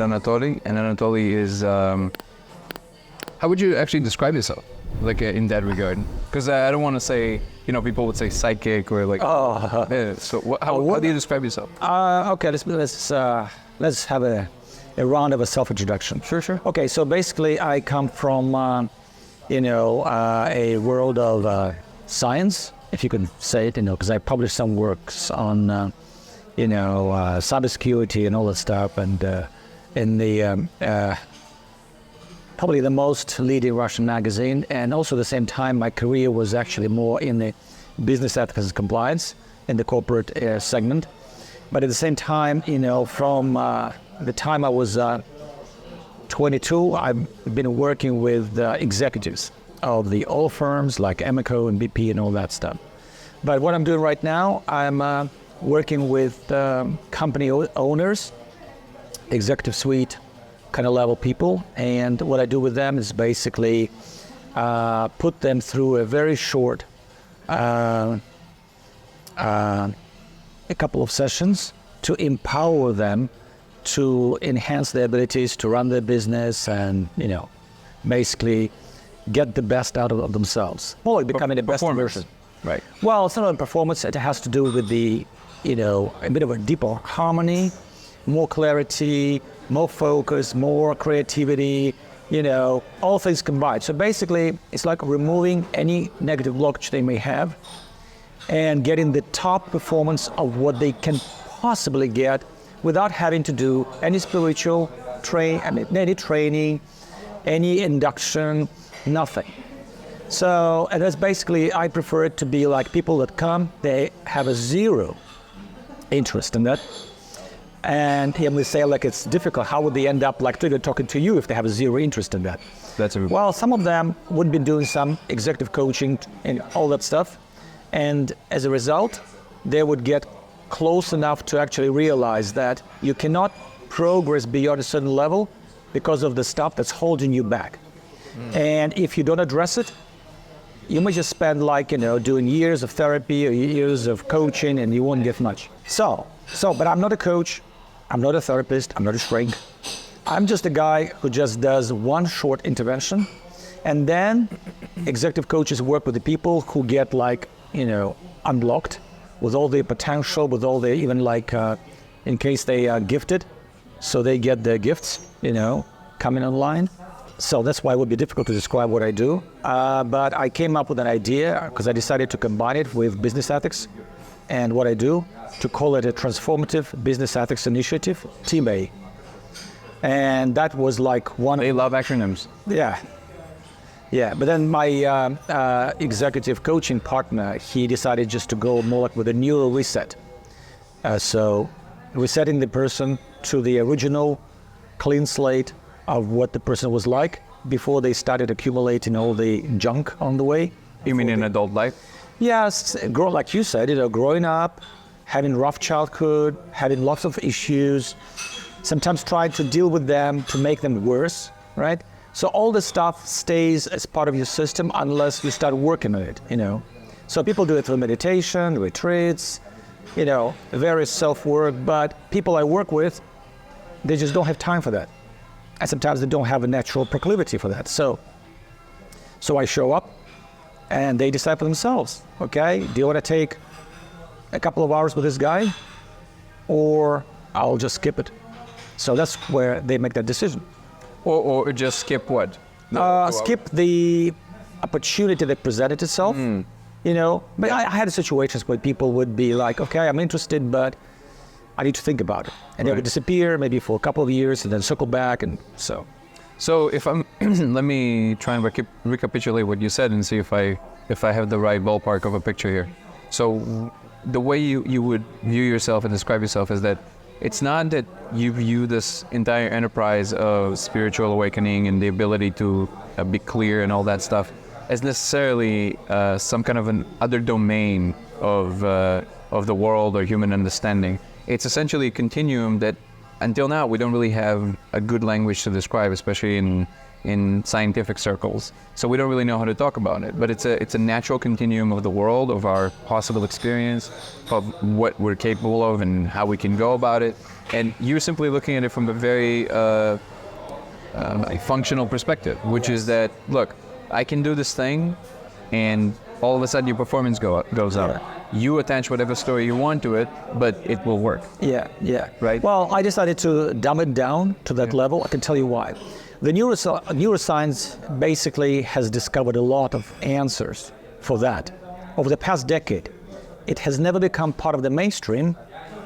Anatoly, and Anatoly is, how would you actually describe yourself, like in that regard? Because I don't want to say, people would say psychic or like. So how do you describe yourself? Okay, let's have a round of a self-introduction. Sure. Okay, so basically I come from, a world of science, if you can say it, because I published some works on, cybersecurity and all that stuff, and in the probably the most leading Russian magazine, and also at the same time my career was actually more in the business ethics and compliance in the corporate segment. But at the same time, from the time I was 22, I've been working with executives of the oil firms like Amoco and BP and all that stuff. But what I'm doing right now, I'm working with company owners, executive suite kind of level people, and what I do with them is basically put them through a very short a couple of sessions to empower them to enhance their abilities to run their business and basically get the best out of themselves, more like becoming the best version. Right. Well, it's not a performance. It has to do with the a bit of a deeper harmony, more clarity, more focus, more creativity, all things combined. So basically, it's like removing any negative blockage they may have and getting the top performance of what they can possibly get without having to do any spiritual any training, any induction, nothing. So, and that's basically, I prefer it to be like people that come, they have a zero interest in that. And we say like it's difficult, how would they end up like talking to you if they have a zero interest in that? Well, some of them would be doing some executive coaching and all that stuff. And as a result, they would get close enough to actually realize that you cannot progress beyond a certain level because of the stuff that's holding you back. And if you don't address it, you may just spend doing years of therapy or years of coaching and you won't get much. But I'm not a coach, I'm not a therapist, I'm not a shrink. I'm just a guy who just does one short intervention, and then executive coaches work with the people who get unblocked with all their potential, with all their, even in case they are gifted, so they get their gifts, coming online. So that's why it would be difficult to describe what I do. But I came up with an idea because I decided to combine it with business ethics and what I do, to call it a transformative business ethics initiative, Team A. And that was one. They love acronyms. Yeah. But then my executive coaching partner, he decided just to go more with a neural reset. So resetting the person to the original clean slate of what the person was like before they started accumulating all the junk on the way. You mean in adult life? Yes, like you said, growing up, having rough childhood, having lots of issues, sometimes trying to deal with them to make them worse, right? So all this stuff stays as part of your system unless you start working on it, So people do it through meditation, retreats, various self-work, but people I work with, they just don't have time for that. And sometimes they don't have a natural proclivity for that. So I show up and they decide for themselves, okay, do you want to take a couple of hours with this guy or I'll just skip it? So that's where they make that decision. Or just skip what? Skip the opportunity that presented itself, But I had situations where people would be like, okay, I'm interested, but I need to think about it. And they would disappear maybe for a couple of years and then circle back, and so. So if I'm, let me try and recapitulate what you said and see if I have the right ballpark of a picture here. So the way you would view yourself and describe yourself is that it's not that you view this entire enterprise of spiritual awakening and the ability to be clear and all that stuff as necessarily some kind of an other domain of the world or human understanding. It's essentially a continuum that until now we don't really have a good language to describe, especially in in scientific circles. So we don't really know how to talk about it. But it's a natural continuum of the world, of our possible experience, of what we're capable of and how we can go about it. And you're simply looking at it from a very a functional perspective, which is that, look, I can do this thing, and all of a sudden your performance goes up. You attach whatever story you want to it, but it will work. Yeah, yeah. Right? Well, I decided to dumb it down to that level. I can tell you why. The neuroscience basically has discovered a lot of answers for that. Over the past decade, it has never become part of the mainstream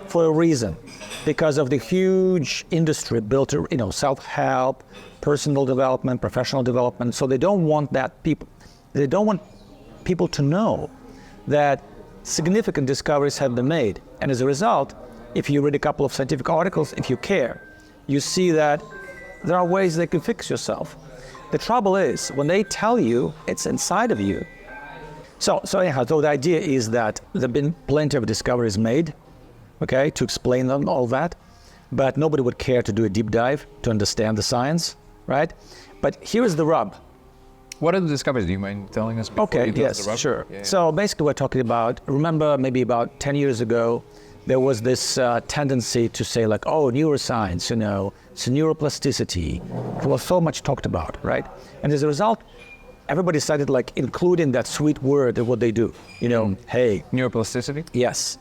for a reason. Because of the huge industry built, self-help, personal development, professional development. So they don't want they don't want people to know that significant discoveries have been made. And as a result, if you read a couple of scientific articles, if you care, you see that there are ways they can fix yourself. The trouble is, when they tell you, it's inside of you. So anyhow, the idea is that there have been plenty of discoveries made, okay, to explain them, all that, but nobody would care to do a deep dive to understand the science, right? But here is the rub. What are the discoveries? Do you mind telling us? Okay, yes, sure. Yeah. So basically we're talking about, remember maybe about 10 years ago, there was this tendency to say like, oh, neuroscience, it's neuroplasticity. It was so much talked about, right? And as a result, everybody started like including that sweet word of what they do, hey. Neuroplasticity? Yes.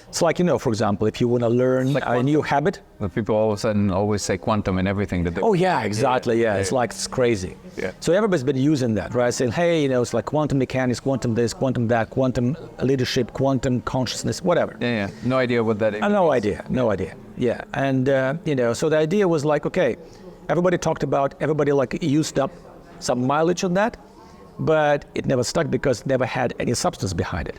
It's like, for example, if you want to learn like a new habit. But people all of a sudden always say quantum and everything that they... Oh, yeah, exactly, yeah. It's like, it's crazy. Yeah. So everybody's been using that, right? Saying, hey, it's like quantum mechanics, quantum this, quantum that, quantum leadership, quantum consciousness, whatever. Yeah. No idea what that is. No idea. Yeah. And, so the idea was like, okay, everybody like used up some mileage on that, but it never stuck because it never had any substance behind it.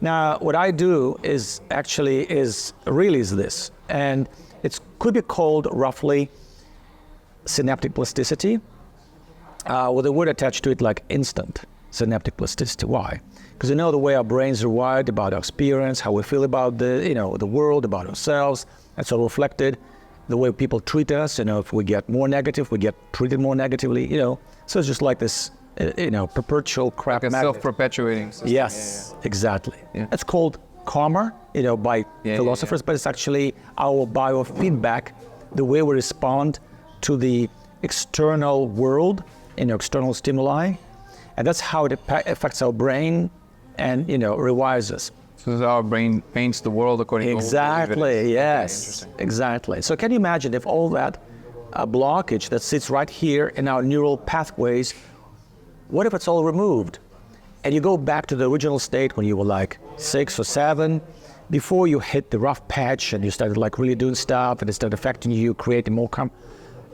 Now, what I do is this, and it could be called roughly synaptic plasticity, with a word attached to it like instant synaptic plasticity. Why? Because the way our brains are wired about our experience, how we feel about the world, about ourselves, that's all reflected. The way people treat us, if we get more negative, we get treated more negatively, So it's just like this, perpetual crap. Like a self-perpetuating system. Yes, exactly. Yeah. It's called karma, by philosophers, but it's actually our biofeedback, the way we respond to the external world, external stimuli, and that's how it affects our brain and, rewires us. So our brain paints the world according to Exactly, yes, exactly. So can you imagine if all that blockage that sits right here in our neural pathways, what if it's all removed? And you go back to the original state when you were like 6 or 7, before you hit the rough patch and you started like really doing stuff and it started affecting you, creating more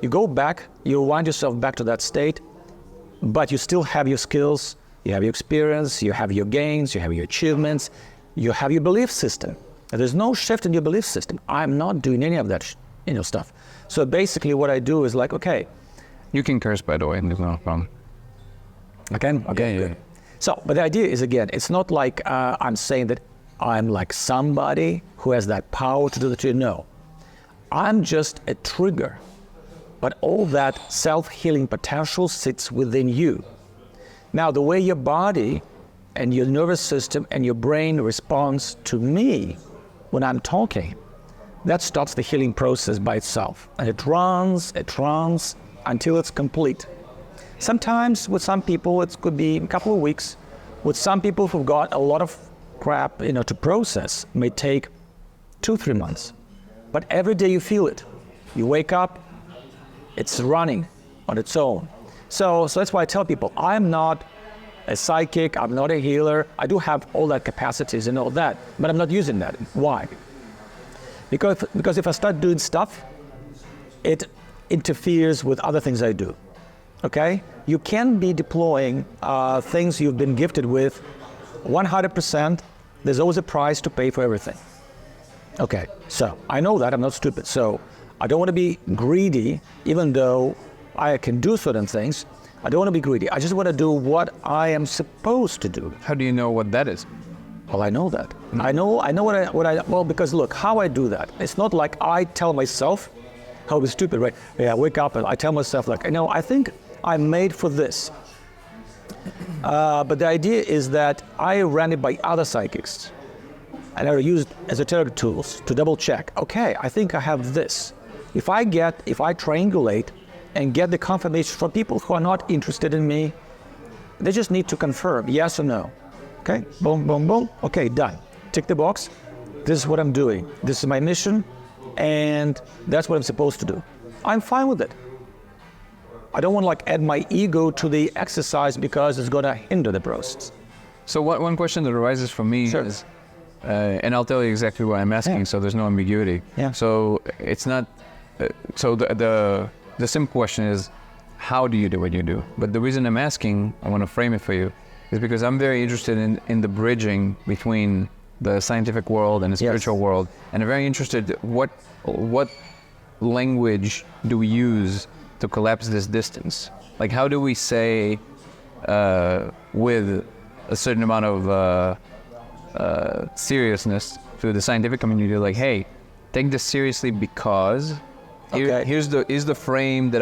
you go back, you rewind yourself back to that state, but you still have your skills, you have your experience, you have your gains, you have your achievements, you have your belief system. And there's no shift in your belief system. I'm not doing any of that stuff. So basically what I do is like, okay. You can curse, by the way, there's no problem. Okay, good. So, but the idea is, again, it's not like I'm saying that I'm like somebody who has that power to do the thing. No, I'm just a trigger. But all that self-healing potential sits within you. Now, the way your body and your nervous system and your brain responds to me when I'm talking, that starts the healing process by itself. And it runs until it's complete. Sometimes with some people, it could be a couple of weeks. With some people who've got a lot of crap, to process, it may take 2-3 months. But every day you feel it. You wake up, it's running on its own. So that's why I tell people, I'm not a psychic, I'm not a healer. I do have all that capacities and all that, but I'm not using that. Why? Because if I start doing stuff, it interferes with other things I do. Okay? You can be deploying things you've been gifted with 100%. There's always a price to pay for everything. Okay, so I know that, I'm not stupid. So I don't want to be greedy, even though I can do certain things. I don't want to be greedy. I just want to do what I am supposed to do. How do you know what that is? Well, I know that. Mm-hmm. I know well, because look, how I do that. It's not like I tell myself, how it's stupid, right? Yeah, I wake up and I tell myself like, I think I'm made for this. But the idea is that I ran it by other psychics. And I used esoteric tools to double check. Okay, I think I have this. If I triangulate and get the confirmation from people who are not interested in me, they just need to confirm yes or no. Okay, boom, boom, boom. Okay, done. Tick the box. This is what I'm doing. This is my mission, and that's what I'm supposed to do. I'm fine with it. I don't want to like add my ego to the exercise because it's going to hinder the process. So one question that arises for me Sure. is, and I'll tell you exactly what I'm asking, so there's no ambiguity. Yeah. So it's not. So the simple question is, how do you do what you do? But the reason I'm asking, I want to frame it for you, is because I'm very interested in the bridging between the scientific world and the spiritual world, and I'm very interested what language do we use to collapse this distance? Like, how do we say with a certain amount of seriousness to the scientific community, like, hey, take this seriously because here's the frame that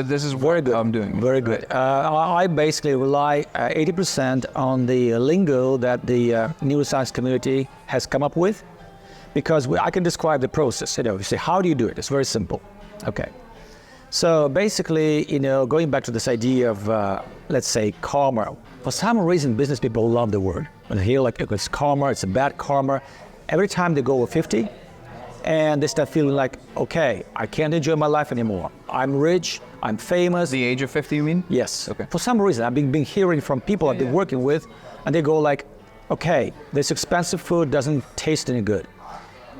this is what I'm doing. Very good. I basically rely 80% on the lingo that the neuroscience community has come up with, because I can describe the process. You say, how do you do it? It's very simple. Okay. So basically, going back to this idea of, let's say, karma. For some reason, business people love the word. When they hear like it's karma, it's a bad karma. Every time they go over 50, and they start feeling like, okay, I can't enjoy my life anymore. I'm rich, I'm famous. The age of 50, you mean? Yes. Okay. For some reason, I've been hearing from people I've been working with, and they go like, okay, this expensive food doesn't taste any good.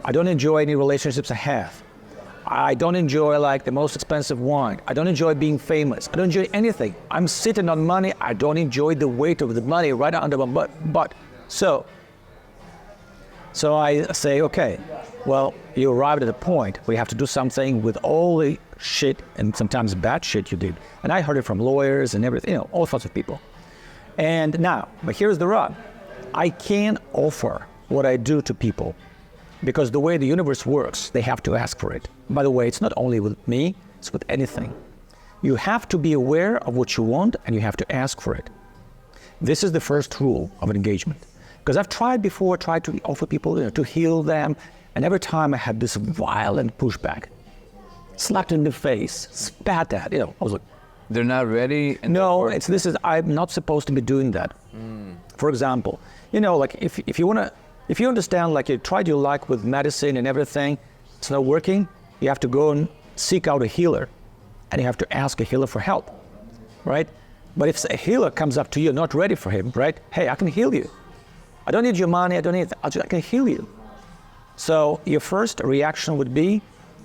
I don't enjoy any relationships I have. I don't enjoy like the most expensive wine. I don't enjoy being famous. I don't enjoy anything. I'm sitting on money. I don't enjoy the weight of the money right under my butt. So I say, okay, well, you arrived at a point where you have to do something with all the shit and sometimes bad shit you did. And I heard it from lawyers and everything, all sorts of people. And now, but here's the rub. I can't offer what I do to people because the way the universe works, they have to ask for it. By the way, it's not only with me, it's with anything. You have to be aware of what you want and you have to ask for it. This is the first rule of an engagement. Because I've tried to offer people to heal them, and every time I had this violent pushback. Slapped in the face, spat at, I was like, they're not ready? No, I'm not supposed to be doing that. For example, like if you understand, like you tried your luck with medicine and everything, it's not working, you have to go and seek out a healer, and you have to ask a healer for help, right? But if a healer comes up to you, not ready for him, right? Hey, I can heal you. I don't need your money, I can heal you. So your first reaction would be,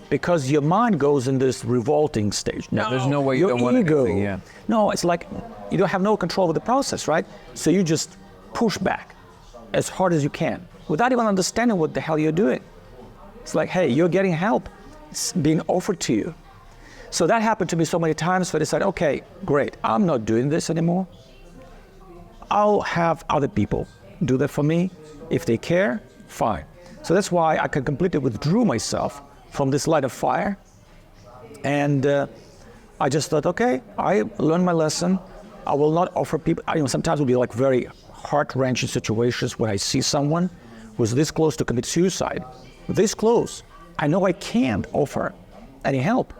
because your mind goes in this revolting stage. No, there's no way you don't want anything, yeah. No, it's like you don't have no control of the process, right? So you just push back as hard as you can without even understanding what the hell you're doing. It's like, hey, you're getting help. It's being offered to you. So that happened to me so many times that I decided, okay, great, I'm not doing this anymore. I'll have other people do that for me. If they care, fine. So that's why I can completely withdrew myself from this light of fire. And I just thought, okay, I learned my lesson. I will not offer people, sometimes it will be like very heart-wrenching situations where I see someone who's this close to commit suicide. This close. I know I can't offer any help.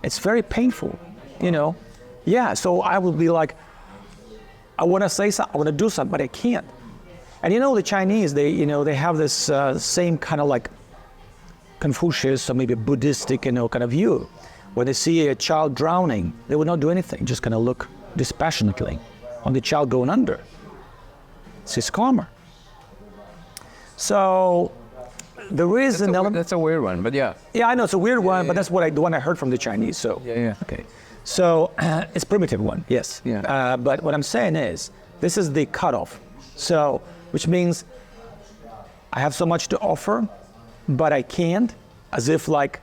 It's very painful, Yeah, so I will be like, I want to say something, I want to do something, but I can't. And the Chinese, they have this same kind of like Confucius or maybe Buddhistic, kind of view. When they see a child drowning, they will not do anything, just kind of look dispassionately on the child going under. It's his karma. So there is an element. That's a weird one, but yeah. Yeah, I know it's a weird one, but that's the one I heard from the Chinese. So yeah. Okay. So it's primitive one, yes. Yeah. But what I'm saying is, this is the cutoff. So, which means I have so much to offer, but I can't, as if like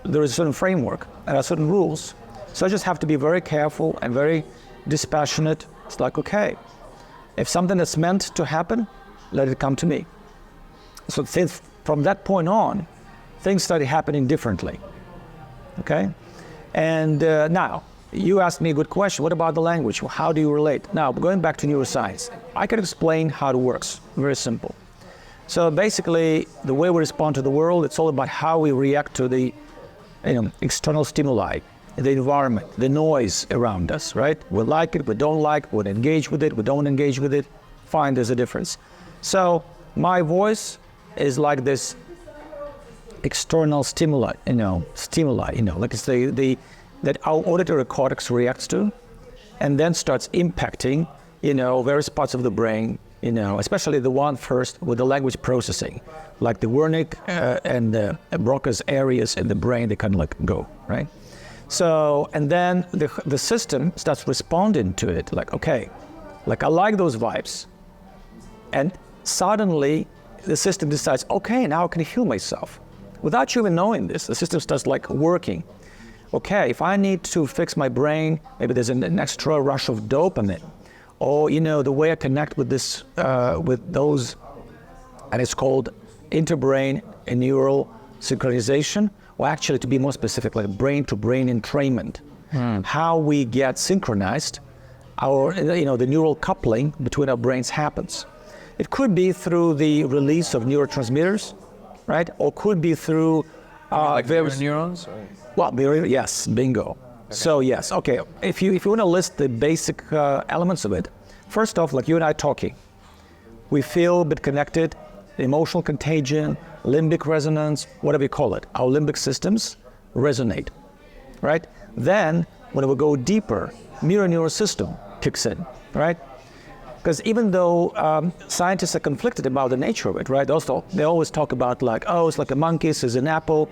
there is a certain framework and there certain rules. So I just have to be very careful and very dispassionate. It's like, okay, if something is meant to happen, let it come to me. So since from that point on, things started happening differently. Okay? And now, you asked me a good question. What about the language? Well, how do you relate? Now, going back to neuroscience, I can explain how it works. Very simple. So basically, the way we respond to the world, it's all about how we react to the external stimuli, the environment, the noise around us, right? We like it, we don't like it, we engage with it, we don't engage with it. Fine, there's a difference. So my voice is like this external stimuli, like it's that our auditory cortex reacts to, and then starts impacting, various parts of the brain, especially the one first with the language processing, like the Wernicke and the Broca's areas in the brain, they kind of like go, right? So, and then the system starts responding to it, like, okay, like I like those vibes. And suddenly the system decides, okay, now I can heal myself. Without you even knowing this, the system starts like working. Okay, if I need to fix my brain, maybe there's an extra rush of dopamine, or the way I connect with this, with those, and it's called interbrain and neural synchronization, or actually, to be more specific, like brain-to-brain entrainment. How we get synchronized, the neural coupling between our brains happens. It could be through the release of neurotransmitters, right? Or could be through like various neurons? Or? Well, yes, bingo. Okay. So yes, okay. If you want to list the basic elements of it, first off, like you and I talking, we feel a bit connected, emotional contagion, limbic resonance, whatever you call it. Our limbic systems resonate, right? Then when we go deeper, mirror neural system kicks in, right? Because even though scientists are conflicted about the nature of it, right? Also, they always talk about like, oh, it's like a monkey, it's an apple.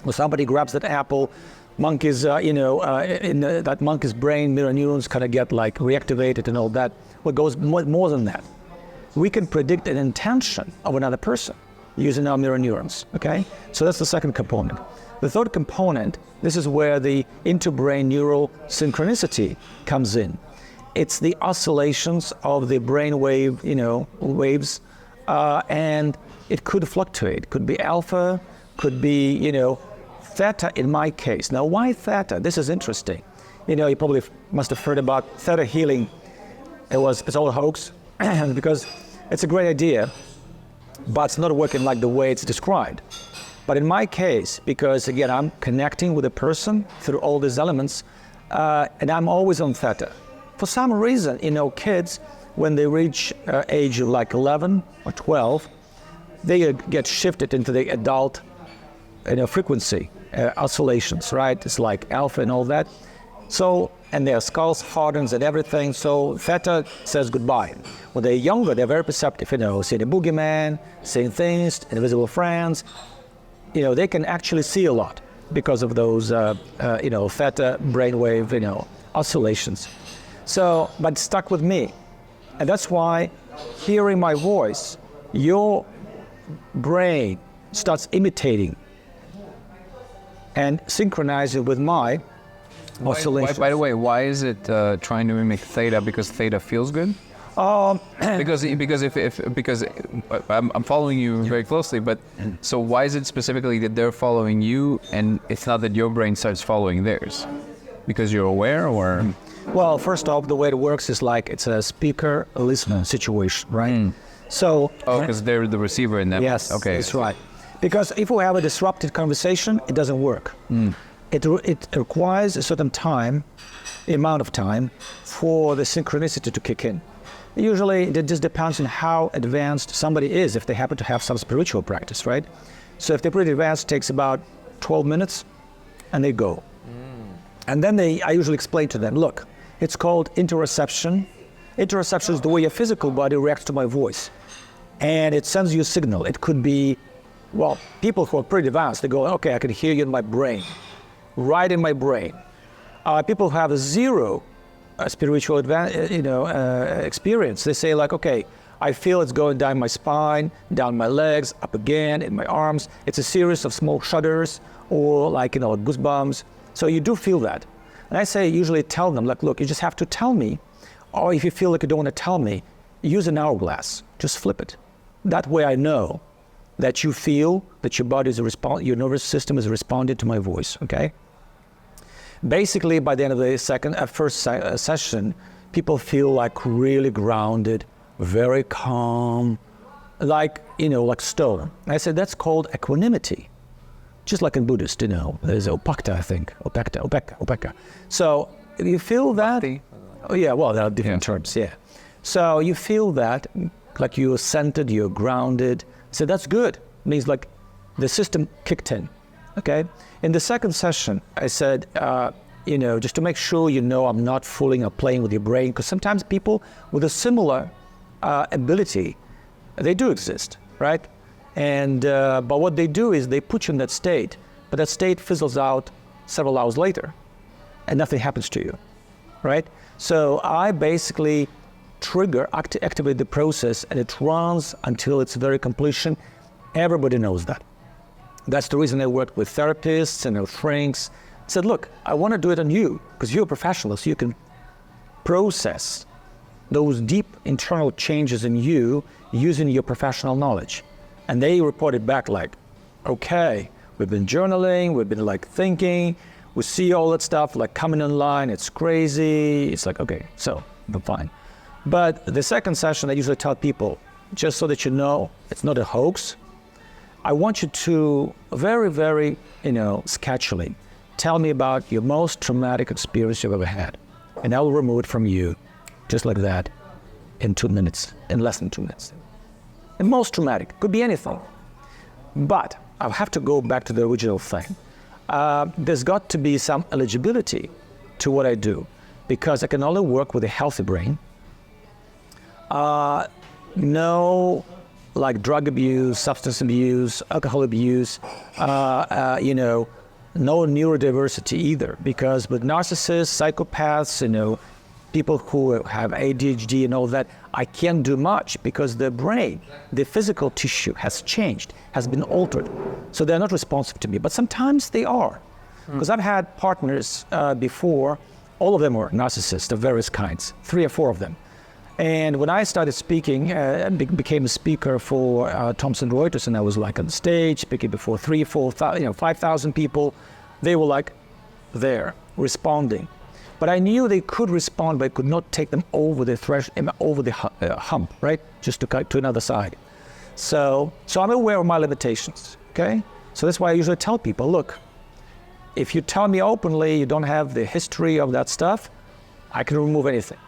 Well, somebody grabs that apple, monkeys, in that monkey's brain, mirror neurons kind of get like reactivated and all that. Well, it goes more than that. We can predict an intention of another person using our mirror neurons, okay? So that's the second component. The third component, this is where the interbrain neural synchronicity comes in. It's the oscillations of the brain wave, waves, and it could fluctuate. Could be alpha, could be, theta in my case. Now, why theta? This is interesting. You probably must have heard about theta healing. It's all a hoax because it's a great idea, but it's not working like the way it's described. But in my case, because again, I'm connecting with a person through all these elements, and I'm always on theta. For some reason, kids, when they reach age of like 11 or 12, they get shifted into the adult frequency, oscillations, right? It's like alpha and all that. So, and their skulls hardens and everything, so theta says goodbye. When they're younger, they're very perceptive, seeing a boogeyman, seeing things, invisible friends. They can actually see a lot because of those, theta brainwave, oscillations. So, but it's stuck with me. And that's why hearing my voice, your brain starts imitating and synchronizing with my oscillations. By the way, why is it trying to mimic theta? Because theta feels good? Because I'm following you very closely, but so why is it specifically that they're following you and it's not that your brain starts following theirs? Because you're aware, or? Well, first off, the way it works is like it's a speaker-listener situation, right? So. Oh, because they're the receiver in that. Yes, okay. That's right. Because if we have a disrupted conversation, it doesn't work. It requires a certain amount of time for the synchronicity to kick in. Usually, it just depends on how advanced somebody is, if they happen to have some spiritual practice, right? So if they're pretty advanced, it takes about 12 minutes, and they go. And then I usually explain to them, look, it's called interoception. Interoception is the way your physical body reacts to my voice. And it sends you a signal. It could be, well, people who are pretty advanced, they go, okay, I can hear you in my brain, right in my brain. People who have zero spiritual experience, they say like, okay, I feel it's going down my spine, down my legs, up again, in my arms. It's a series of small shudders or like, goosebumps. So you do feel that. And I usually tell them, like, look, you just have to tell me, or if you feel like you don't want to tell me, use an hourglass, just flip it. That way I know that you feel that your body is your nervous system is responding to my voice, okay? Basically, by the end of the first session, people feel like really grounded, very calm, like stone. I said that's called equanimity, just like in Buddhist. There's opakta, I think, opeka. So you feel that? Oh yeah, well there are different terms. Yeah. So you feel that, like you're centered, you're grounded. So that's good. It means like the system kicked in. Okay. In the second session, I said, just to make sure I'm not fooling or playing with your brain, because sometimes people with a similar ability, they do exist, right? And but what they do is they put you in that state, but that state fizzles out several hours later, and nothing happens to you, right? So I basically activate the process, and it runs until its very completion. Everybody knows that. That's the reason I worked with therapists and shrinks. I said, look, I want to do it on you because you're a professional, so you can process those deep internal changes in you using your professional knowledge. And they reported back like, okay, we've been journaling, we've been like thinking, we see all that stuff like coming online, it's crazy. It's like, okay, so I'm fine. But the second session, I usually tell people, just so that you know, it's not a hoax. I want you to very, very, sketchily tell me about your most traumatic experience you've ever had. And I will remove it from you, just like that, in 2 minutes, in less than 2 minutes. The most traumatic, could be anything. But I'll have to go back to the original thing. There's got to be some eligibility to what I do, because I can only work with a healthy brain. No like drug abuse, substance abuse, alcohol abuse, no neurodiversity either, because with narcissists, psychopaths, people who have ADHD and all that, I can't do much because the brain, the physical tissue has changed, has been altered. So they're not responsive to me, but sometimes they are. Because I've had partners before, all of them were narcissists of various kinds, 3 or 4 of them. And when I started speaking, became a speaker for Thomson Reuters, and I was like on stage speaking before 3, 4, 5,000 people, they were like there, responding. But I knew they could respond, but I could not take them over the hump, right? Just to another side. So I'm aware of my limitations, okay? So that's why I usually tell people, look, if you tell me openly you don't have the history of that stuff, I can remove anything.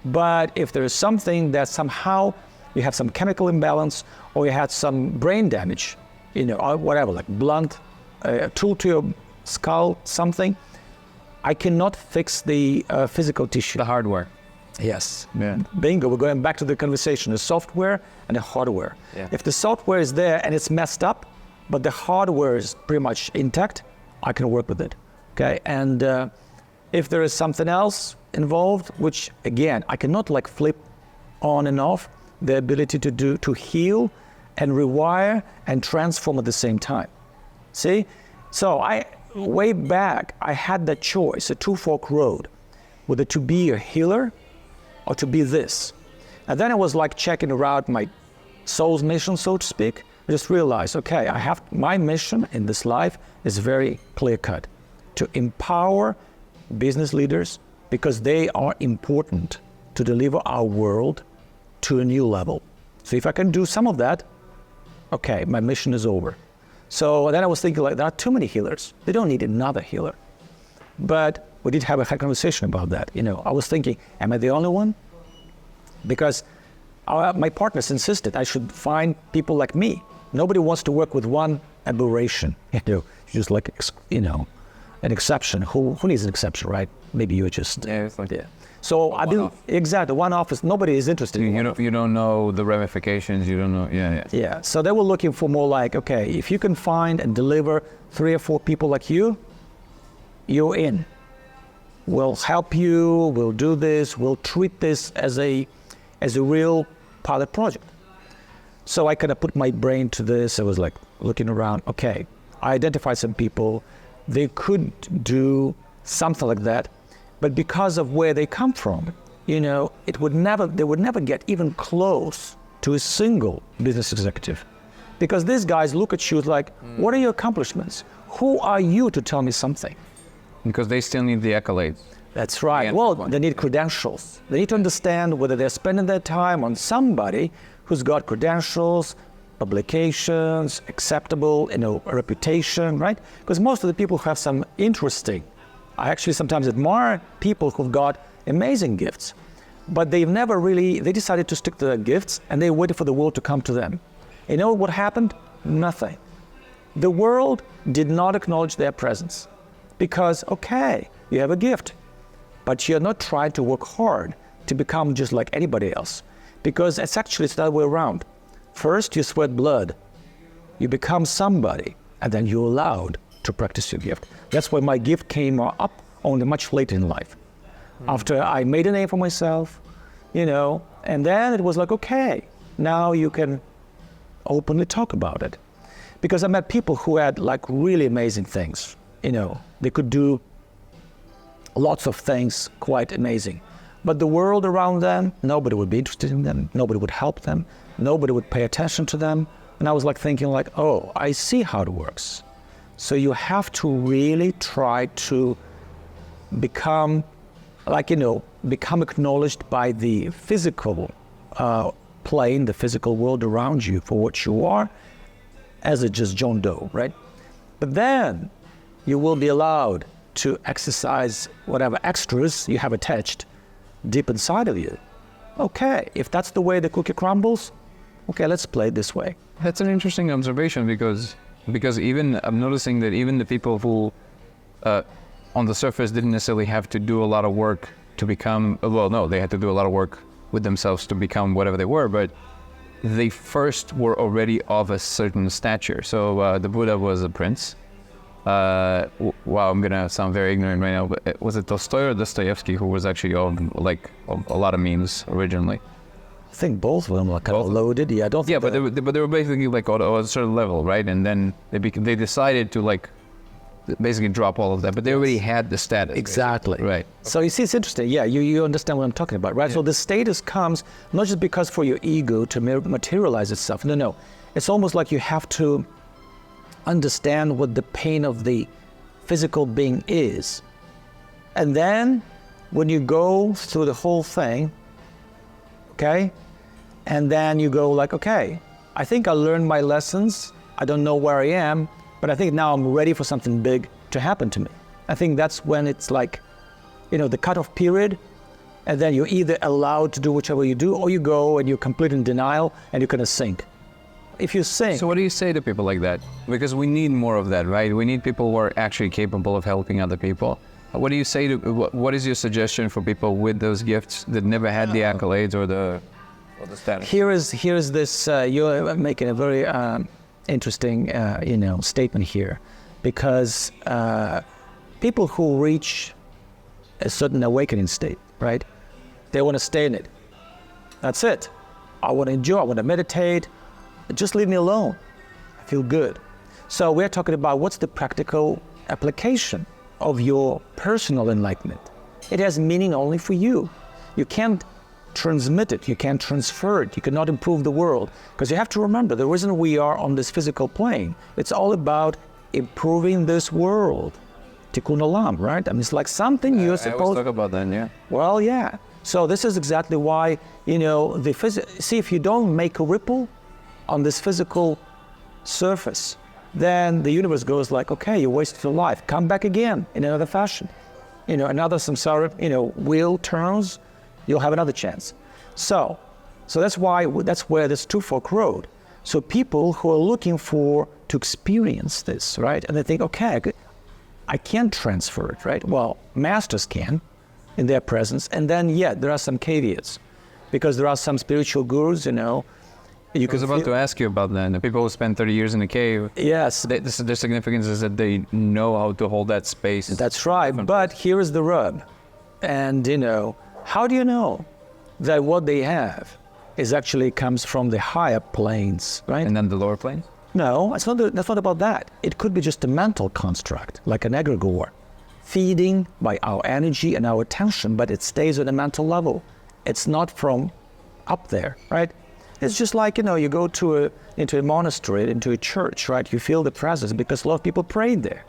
But if there is something that somehow you have some chemical imbalance or you had some brain damage, or whatever, like blunt, a tool to your skull, something, I cannot fix the physical tissue. The hardware. Yes. Yeah. Bingo. We're going back to the conversation, the software and the hardware. Yeah. If the software is there and it's messed up, but the hardware is pretty much intact, I can work with it. Okay. And if there is something else involved, which again, I cannot like flip on and off, the ability to heal and rewire and transform at the same time. See? So way back, I had that choice, a 2-fork road, whether to be a healer or to be this. And then I was like checking around my soul's mission, so to speak. I just realized, okay, my mission in this life is very clear-cut, to empower business leaders, because they are important to deliver our world to a new level. So if I can do some of that, okay, my mission is over. So then I was thinking, like, there are too many healers. They don't need another healer. But we did have a conversation about that. I was thinking, am I the only one? Because my partners insisted I should find people like me. Nobody wants to work with one aberration. Just like, an exception. Who needs an exception, right? Maybe you're just... Yeah, it's like... Yeah. So I do... Exactly, one office, nobody is interested in you don't know the ramifications, you don't know... Yeah. Yeah, so they were looking for more like, okay, if you can find and deliver 3 or 4 people like you, you're in. We'll help you, we'll do this, we'll treat this as a real pilot project. So I kind of put my brain to this. I was like looking around, okay, I identified some people. They could do something like that, but because of where they come from, they would never get even close to a single business executive. Because these guys look at you like, what are your accomplishments? Who are you to tell me something? Because they still need the accolades. That's right. The Well, one. they need credentials. They need to understand whether they're spending their time on somebody who's got credentials, publications, acceptable, a reputation, right? Because most of the people who have some interesting, I actually sometimes admire people who've got amazing gifts, but they decided to stick to their gifts and they waited for the world to come to them. You know what happened? Nothing. The world did not acknowledge their presence because, okay, you have a gift, but you're not trying to work hard to become just like anybody else, because it's the other way around. First, you sweat blood, you become somebody, and then you're allowed to practice your gift. That's why my gift came up only much later in life. After I made a name for myself, and then it was like, okay, now you can openly talk about it. Because I met people who had like really amazing things, they could do lots of things quite amazing. But the world around them, nobody would be interested in them, nobody would help them, nobody would pay attention to them. And I was like thinking like, oh, I see how it works. So you have to really try to become acknowledged by the physical plane, the physical world around you for what you are, as a just John Doe, right? But then you will be allowed to exercise whatever extras you have attached deep inside of you. Okay, if that's the way the cookie crumbles, okay, let's play it this way. That's an interesting observation because even I'm noticing that even the people who on the surface didn't necessarily have to do a lot of work to become, they had to do a lot of work with themselves to become whatever they were, but they first were already of a certain stature. So the Buddha was a prince. Wow, I'm gonna sound very ignorant right now, but was it Tolstoy or Dostoevsky who was actually on a lot of memes originally? I think both of them are kind of loaded. Yeah, I don't think. Yeah, but they were basically like at a certain level, right? And then they decided to like basically drop all of that, but they already had the status. Exactly. Basically. Right. So you see, it's interesting. Yeah, you understand what I'm talking about, right? Yeah. So the status comes not just because for your ego to materialize itself. No. It's almost like you have to understand what the pain of the physical being is. And then when you go through the whole thing, okay, and then you go like, okay, I think I learned my lessons. I don't know where I am, but I think now I'm ready for something big to happen to me. I think that's when it's like, the cutoff period, and then you're either allowed to do whichever you do, or you go and you're completely in denial and you're gonna sink. If you sink. So what do you say to people like that? Because we need more of that, right? We need people who are actually capable of helping other people. What do you say to, what is your suggestion for people with those gifts that never had the accolades or the status? Here is this, you're making a very interesting, statement here, because people who reach a certain awakening state, right? They want to stay in it. That's it. I want to enjoy, I want to meditate. Just leave me alone. I feel good. So we're talking about what's the practical application of your personal enlightenment. It has meaning only for you. You can't transmit it, you can't transfer it, you cannot improve the world. Because you have to remember, the reason we are on this physical plane, it's all about improving this world. Tikkun olam, right? I mean, it's like something you're supposed... I always talk about that, yeah. Well, yeah. So this is exactly why, see, if you don't make a ripple on this physical surface, then the universe goes like, okay, you wasted your life. Come back again in another fashion. Another samsara, wheel turns, you'll have another chance. So that's where this two-fork road. So people who are looking to experience this, right? And they think, okay, I can transfer it, right? Well, masters can in their presence. And then, there are some caveats, because there are some spiritual gurus, I was about to ask you about that. The people who spend 30 years in a cave, yes, their significance is that they know how to hold that space. That's right, but here is the rub. And, how do you know that what they have is actually comes from the higher planes, right? And then the lower planes? No, that's not about that. It could be just a mental construct, like an egregore, feeding by our energy and our attention, but it stays on a mental level. It's not from up there, right? It's just like, you go into a monastery, into a church, right? You feel the presence because a lot of people prayed there.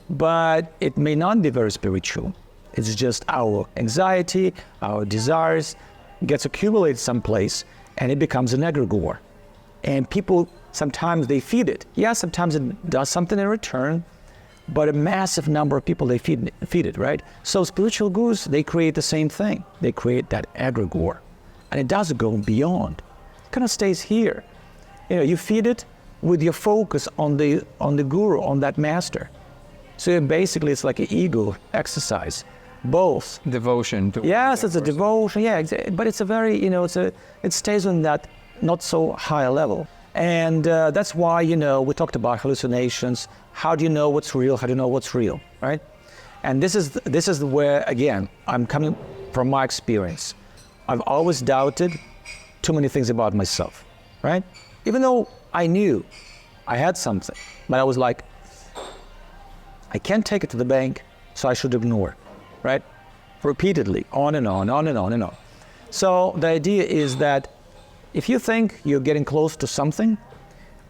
but it may not be very spiritual. It's just our anxiety, our desires gets accumulated someplace, and it becomes an egregore. And people, sometimes they feed it. Yeah, sometimes it does something in return, but a massive number of people, they feed it, right? So spiritual gurus, they create the same thing. They create that egregore. And it doesn't go beyond. It kind of stays here. You know, you feed it with your focus on the guru, on that master. So basically, it's like an ego exercise. Both Devotion to. yes, it's a devotion. Yeah, but it's a very, you know, it stays on that not so high level, and that's why, you know, we talked about hallucinations. How do you know what's real? How do you know what's real, right? And this is where, again, I'm coming from my experience. I've always doubted too many things about myself, right? Even though I knew I had something, but I was like, I can't take it to the bank, so I should ignore it. Right? Repeatedly, on and on, on and on and on. So the idea is that if you think you're getting close to something,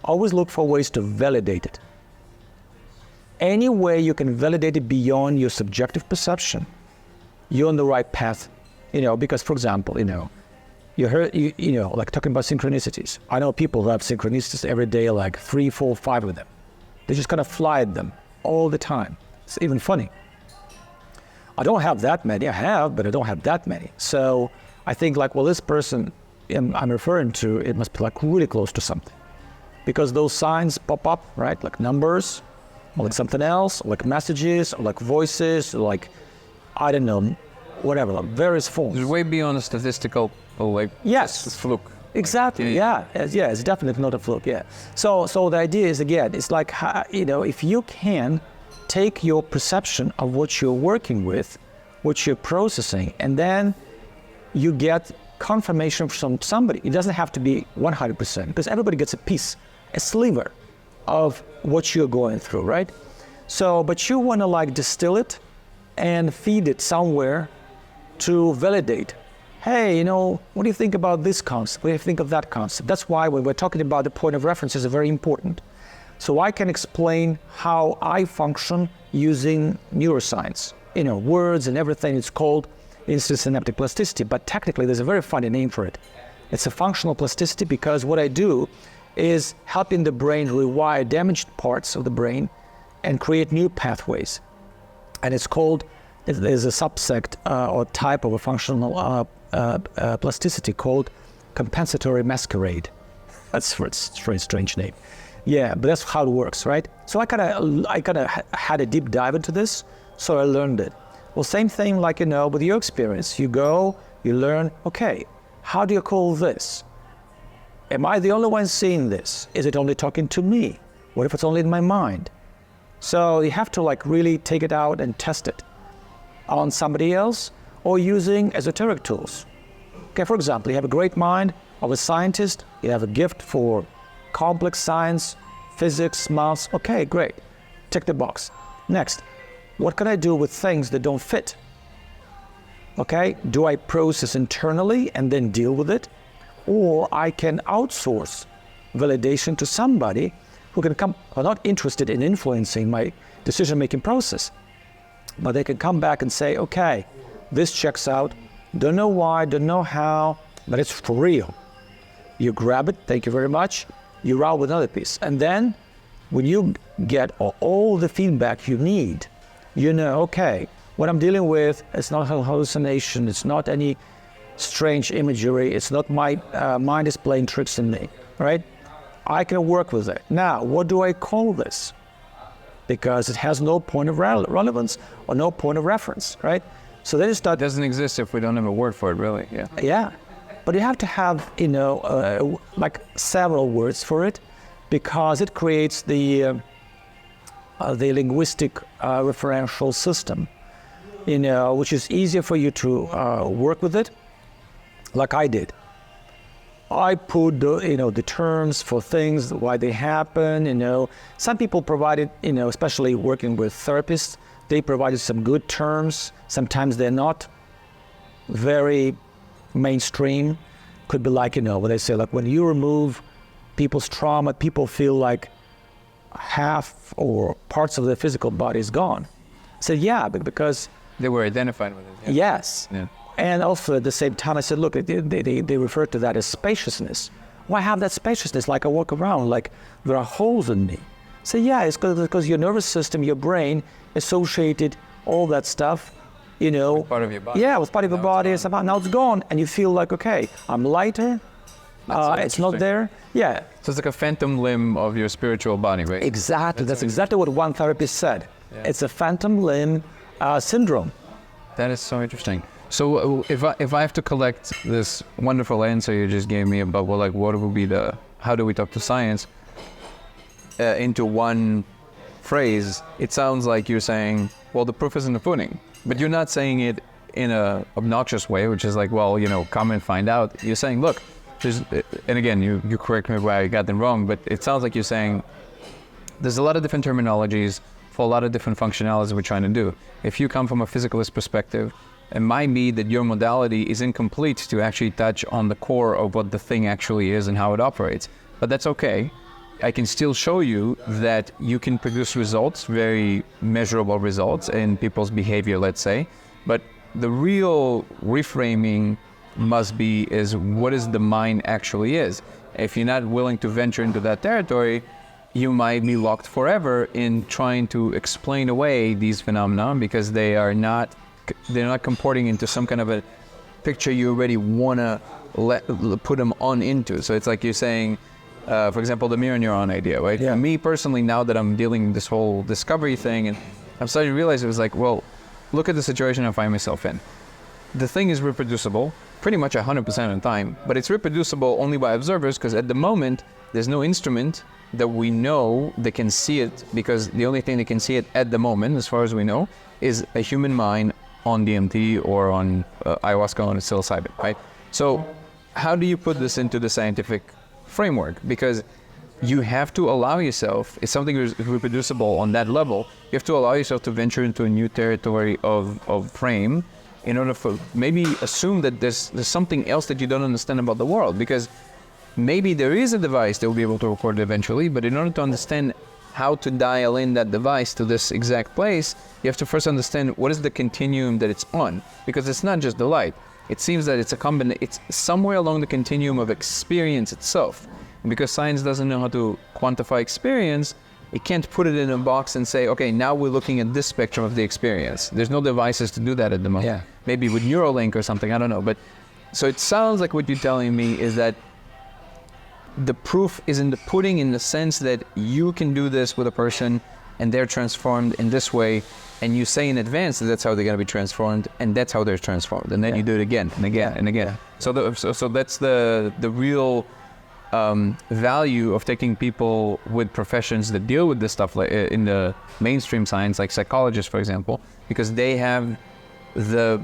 always look for ways to validate it. Any way you can validate it beyond your subjective perception, you're on the right path. You know, because, for example, you know, you know, like talking about synchronicities. I know people who have synchronicities every day, like 3, 4, 5 of them. They just kind of fly at them all the time. It's even funny. I don't have that many. I have, but I don't have that many. So I think like, well, this person I'm referring to, it must be like really close to something. Because those signs pop up, right? Like numbers, or like something else, or like messages, or like voices, or like, I don't know, whatever, like various forms. It's way beyond a statistical, like, yes, fluke. Exactly. Like, yeah. Yeah. It's definitely not a fluke. Yeah. So the idea is, again, it's like, you know, if you can take your perception of what you're working with, what you're processing, and then you get confirmation from somebody. It doesn't have to be 100%, because everybody gets a piece, a sliver of what you're going through, right? So, but you want to like distill it and feed it somewhere to validate. Hey, you know, what do you think about this concept? What do you think of that concept? That's why when we're talking about the point of reference is very important. So I can explain how I function using neuroscience. You know, words and everything. It's called instant synaptic plasticity, but technically there's a very funny name for it. It's a functional plasticity, because what I do is helping the brain rewire damaged parts of the brain and create new pathways. And it's called, there's a subsect or type of a functional plasticity called compensatory masquerade. That's a very strange name. Yeah, but that's how it works, right? So I kind of had a deep dive into this, so I learned it. Well, same thing, like, you know, with your experience. You go, you learn, okay, how do you call this? Am I the only one seeing this? Is it only talking to me? What if it's only in my mind? So you have to like really take it out and test it on somebody else, or using esoteric tools. Okay, for example, you have a great mind of a scientist, you have a gift for complex science, physics, maths. Okay, great. Tick the box. Next, what can I do with things that don't fit? Okay, do I process internally and then deal with it? Or I can outsource validation to somebody who can come, who are not interested in influencing my decision-making process, but they can come back and say, okay, this checks out, don't know why, don't know how, but it's for real. You grab it, thank you very much, you route with another piece. And then when you get all the feedback you need, you know, okay, what I'm dealing with is not a hallucination, it's not any strange imagery, it's not my mind is playing tricks on me, right? I can work with it. Now, what do I call this? Because it has no point of relevance or no point of reference, right? So then you start... It doesn't exist if we don't have a word for it, really, yeah. Yeah, but you have to have, you know, like several words for it, because it creates the linguistic referential system, you know, which is easier for you to work with it, like I did. I put the, you know, the terms for things, why they happen, you know. Some people provided, you know, especially working with therapists, they provided some good terms. Sometimes they're not very mainstream. Could be like, you know, what they say, like when you remove people's trauma, people feel like half or parts of the physical body is gone. I said, yeah, because... They were identified with it. Yes. Yeah. And also at the same time, I said, look, they refer to that as spaciousness. Why have that spaciousness? Like I walk around, like there are holes in me. I said, yeah, it's because your nervous system, your brain associated all that stuff, you know. With part of your body. Yeah, with part of your body. Now it's gone. And you feel like, okay, I'm lighter. It's not there. Yeah. So it's like a phantom limb of your spiritual body, right? Exactly. That's exactly what one therapist said. Yeah. It's a phantom limb syndrome. That is so interesting. So if I have to collect this wonderful answer you just gave me about what would be how do we talk to science into one phrase, it sounds like you're saying, well, the proof is in the pudding, but you're not saying it in a obnoxious way, which is like, well, come and find out. You're saying, look, and again, you correct me where I got them wrong, but it sounds like you're saying there's a lot of different terminologies for a lot of different functionalities we're trying to do. If you come from a physicalist perspective, it might be that your modality is incomplete to actually touch on the core of what the thing actually is and how it operates. But that's okay. I can still show you that you can produce results, very measurable results in people's behavior, let's say. But the real reframing must be is what is the mind actually is. If you're not willing to venture into that territory, you might be locked forever in trying to explain away these phenomena because they're not comporting into some kind of a picture you already want to put them on into. So it's like you're saying, for example, the mirror neuron idea, right? Yeah. For me personally, now that I'm dealing with this whole discovery thing, and I'm starting to realize it was like, well, look at the situation I find myself in. The thing is reproducible pretty much 100% of the time, but it's reproducible only by observers because at the moment, there's no instrument that we know that can see it, because the only thing that can see it at the moment, as far as we know, is a human mind on DMT or on ayahuasca on psilocybin, right? So how do you put this into the scientific framework? Because you have to allow yourself, if something is reproducible on that level, you have to allow yourself to venture into a new territory of frame in order for maybe assume that there's something else that you don't understand about the world. Because maybe there is a device that will be able to record it eventually, but in order to understand how to dial in that device to this exact place, you have to first understand what is the continuum that it's on, because it's not just the light. It seems that it's somewhere along the continuum of experience itself. And because science doesn't know how to quantify experience, it can't put it in a box and say, okay, now we're looking at this spectrum of the experience. There's no devices to do that at the moment. Yeah. Maybe with Neuralink or something, I don't know. But so it sounds like what you're telling me is that the proof is in the pudding, in the sense that you can do this with a person and they're transformed in this way, and you say in advance that that's how they're going to be transformed, and that's how they're transformed, and then you do it again and again and again. Yeah. So that's the real value of taking people with professions that deal with this stuff, like in the mainstream science, like psychologists, for example, because they have the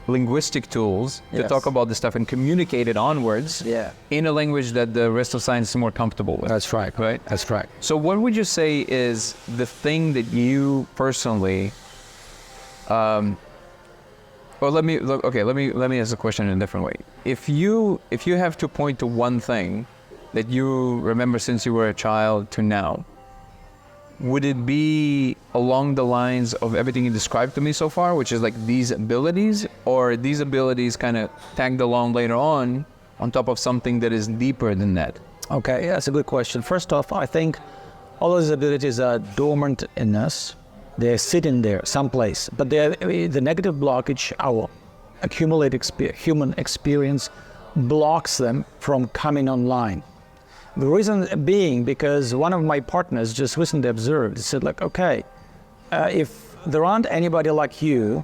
linguistic tools to talk about this stuff and communicate it onwards in a language that the rest of science is more comfortable with. That's right. Right? That's right. So what would you say is the thing that you personally, let me ask the question in a different way. If you have to point to one thing that you remember since you were a child to now, would it be along the lines of everything you described to me so far, which is like these abilities, or these abilities kind of tagged along later on top of something that is deeper than that? Okay, yeah, that's a good question. First off, I think all those abilities are dormant in us. They're sitting there someplace, but the negative blockage, our accumulated human experience, blocks them from coming online. The reason being because one of my partners just recently observed, he said like, okay, if there aren't anybody like you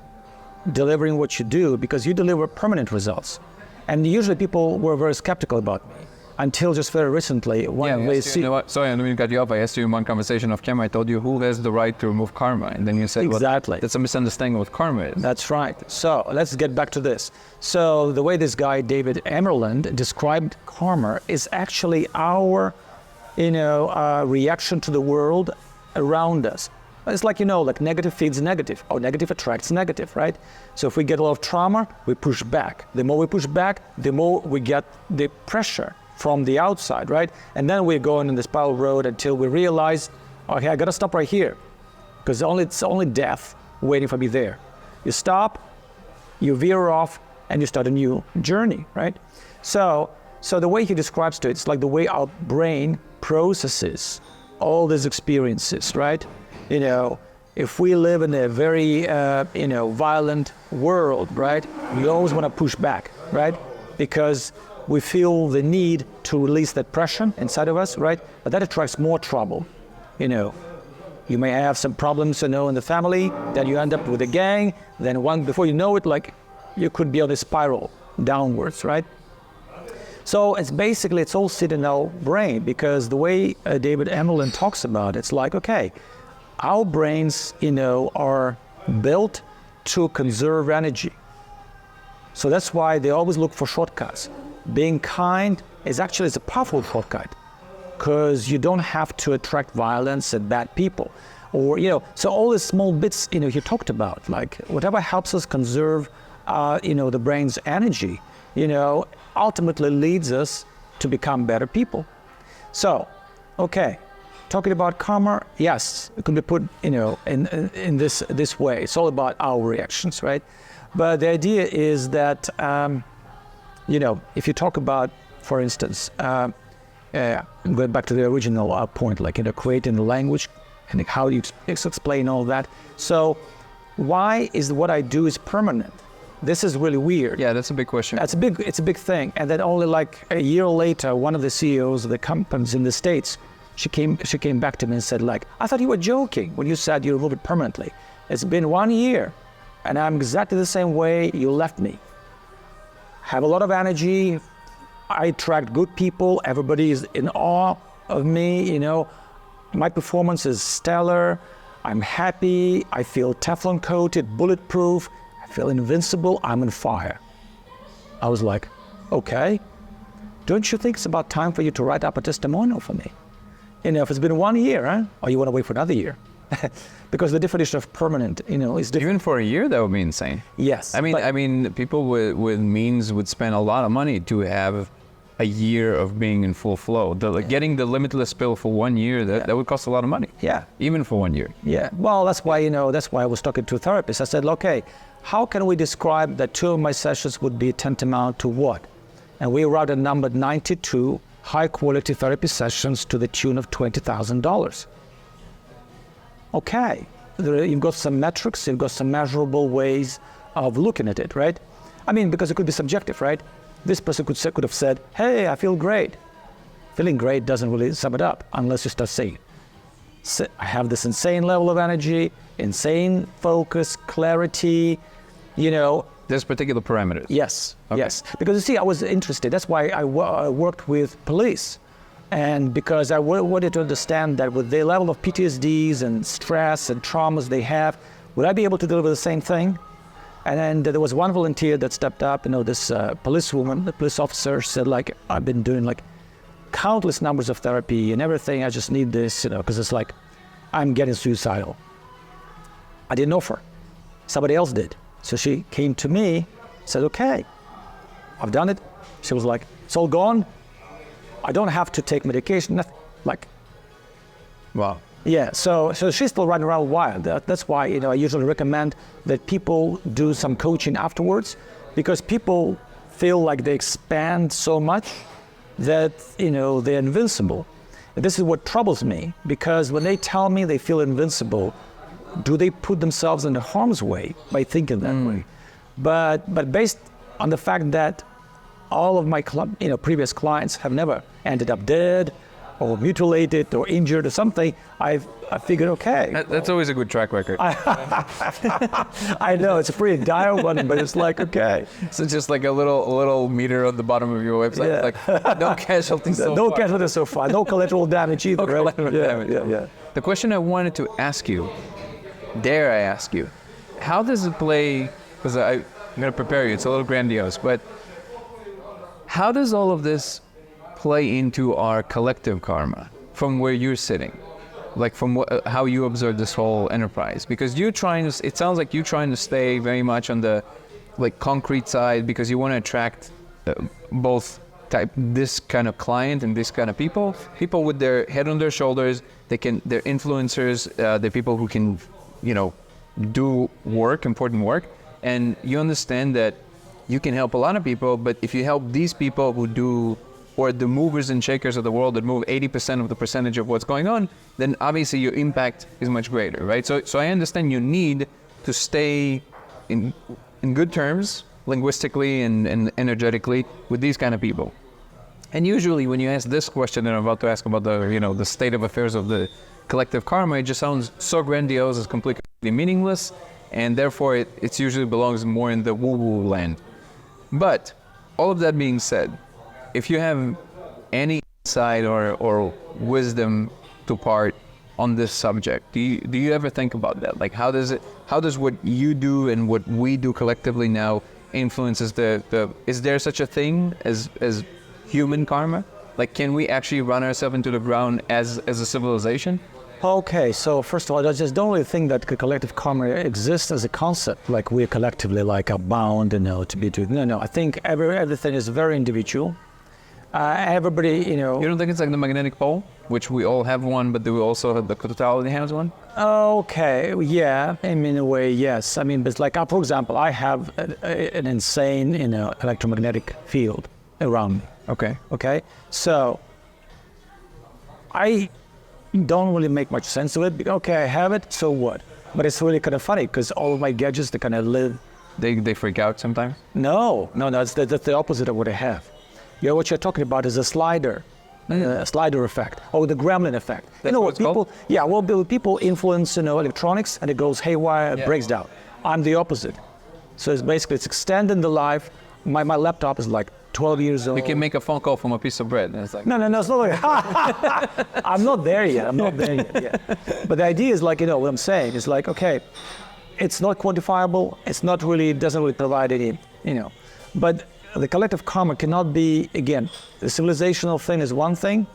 delivering what you do, because you deliver permanent results. And usually people were very skeptical about me until just very recently when they see... Sorry, I didn't cut you off. I asked you in one conversation off camera, I told you who has the right to remove karma, and then you said, exactly. Well, that's a misunderstanding of what karma is. That's right. So let's get back to this. So the way this guy, David Emerland, described karma is actually our, reaction to the world around us. It's like, like negative feeds negative, or negative attracts negative, right? So if we get a lot of trauma, we push back. The more we push back, the more we get the pressure from the outside, right? And then we're going in the spiral road until we realize, okay, I gotta stop right here, because it's only death waiting for me there. You stop, you veer off, and you start a new journey, right? So the way he describes to it, it's like the way our brain processes all these experiences, right? You know, if we live in a very, violent world, right? We always want to push back, right? Because we feel the need to release that pressure inside of us, right? But that attracts more trouble, you know. You may have some problems, in the family, then you end up with a gang, then before you know it, like, you could be on a spiral downwards, right? So it's all sitting in our brain, because the way David Emerlin talks about it's like, okay, our brains, are built to conserve energy. So that's why they always look for shortcuts. Being kind is a powerful shortcut, because you don't have to attract violence and bad people. Or, so all these small bits, he talked about, like whatever helps us conserve, the brain's energy, ultimately leads us to become better people. So, okay, talking about karma, yes, it can be put, in this way. It's all about our reactions, right? But the idea is that, if you talk about, for instance, going back to the original point, like, creating the language and how you explain all that. So why is what I do is permanent? This is really weird. Yeah, that's a big question. It's a big thing. And then only like a year later, one of the CEOs of the companies in the States, she came back to me and said, like, I thought you were joking when you said you remove it permanently. It's been 1 year and I'm exactly the same way you left me. Have a lot of energy. I attract good people. Everybody is in awe of me, My performance is stellar. I'm happy. I feel Teflon coated, bulletproof. I feel invincible. I'm on fire. I was like, okay, don't you think it's about time for you to write up a testimonial for me? If it's been 1 year, huh? Or you want to wait for another year? Because the definition of permanent, is different. Even for a year, that would be insane. Yes. I mean, people with means would spend a lot of money to have a year of being in full flow. Getting the limitless pill for 1 year, that would cost a lot of money. Yeah. Even for 1 year. Yeah. Well, that's why I was talking to a therapist. I said, okay, how can we describe that 2 of my sessions would be tantamount to what? And we wrote a number 92 high-quality therapy sessions to the tune of $20,000. Okay, you've got some metrics, you've got some measurable ways of looking at it, right? Because it could be subjective, right? This person could have said, hey, I feel great. Feeling great doesn't really sum it up unless you start saying, I have this insane level of energy, insane focus, clarity, There's particular parameters. Yes, Okay. yes. Because you see, I was interested. That's why I worked with police. And because I wanted to understand that with the level of PTSDs and stress and traumas they have, would I be able to deliver the same thing? And then there was one volunteer that stepped up, this policewoman, the police officer said, like, I've been doing like countless numbers of therapy and everything. I just need this, because it's like, I'm getting suicidal. I didn't offer. Somebody else did. So she came to me, said, okay, I've done it. She was like, it's all gone. I don't have to take medication. Like, Wow. yeah. So she's still running around wild. That's why I usually recommend that people do some coaching afterwards, because people feel like they expand so much that they're invincible. And this is what troubles me, because when they tell me they feel invincible, do they put themselves in harm's way by thinking that way? But based on the fact that all of my previous clients have never ended up dead or mutilated or injured or something, I figured, okay. That's always a good track record. I know, it's a pretty dire one, but it's like, okay. So just like a little meter on the bottom of your website, Yeah. like no casualties so No far. casualties so far, no collateral damage either. No collateral damage. Yeah. The question I wanted to ask you, dare I ask you, how does it play, because I'm going to prepare you, it's a little grandiose, but how does all of this play into our collective karma from where you're sitting? Like from how you observe this whole enterprise? Because it sounds like you're trying to stay very much on the like concrete side, because you want to attract both this kind of client and this kind of people with their head on their shoulders. They're influencers, they're people who can, do important work, and you understand that you can help a lot of people, but if you help these people or the movers and shakers of the world that move 80% of the percentage of what's going on, then obviously your impact is much greater, right? So I understand you need to stay in good terms, linguistically and energetically, with these kind of people. And usually when you ask this question that I'm about to ask about the state of affairs of the collective karma, it just sounds so grandiose, it's completely meaningless, and therefore it usually belongs more in the woo-woo land. But all of that being said, if you have any insight or wisdom to part on this subject, do you ever think about that? Like how does what you do and what we do collectively now influences is there such a thing as human karma? Like, can we actually run ourselves into the ground as a civilization? Okay, so first of all, I just don't really think that collective karma exists as a concept, like we're collectively are bound, to be doing. No, I think everything is very individual. Everybody, You don't think it's like the magnetic pole, which we all have one, but do we also have the totality has one? Okay, yeah, in a way, yes. I mean, but for example, I have an insane, electromagnetic field around me. Okay, so I don't really make much sense of it. Okay, I have it, so what? But it's really kind of funny because all of my gadgets, they kind of live. They freak out sometimes? No, that's the opposite of what I have. What you're talking about is a slider effect, or the gremlin effect. That's what people, people influence, electronics, and it goes haywire, it breaks down. I'm the opposite. So it's extending the life. My laptop is like 12 years old. You can make a phone call from a piece of bread. And it's like, no, it's not like I'm not there yet. Yeah. But the idea is what I'm saying is okay, it's not quantifiable. It doesn't really provide any, but the collective karma cannot be, again, the civilizational thing is one thing,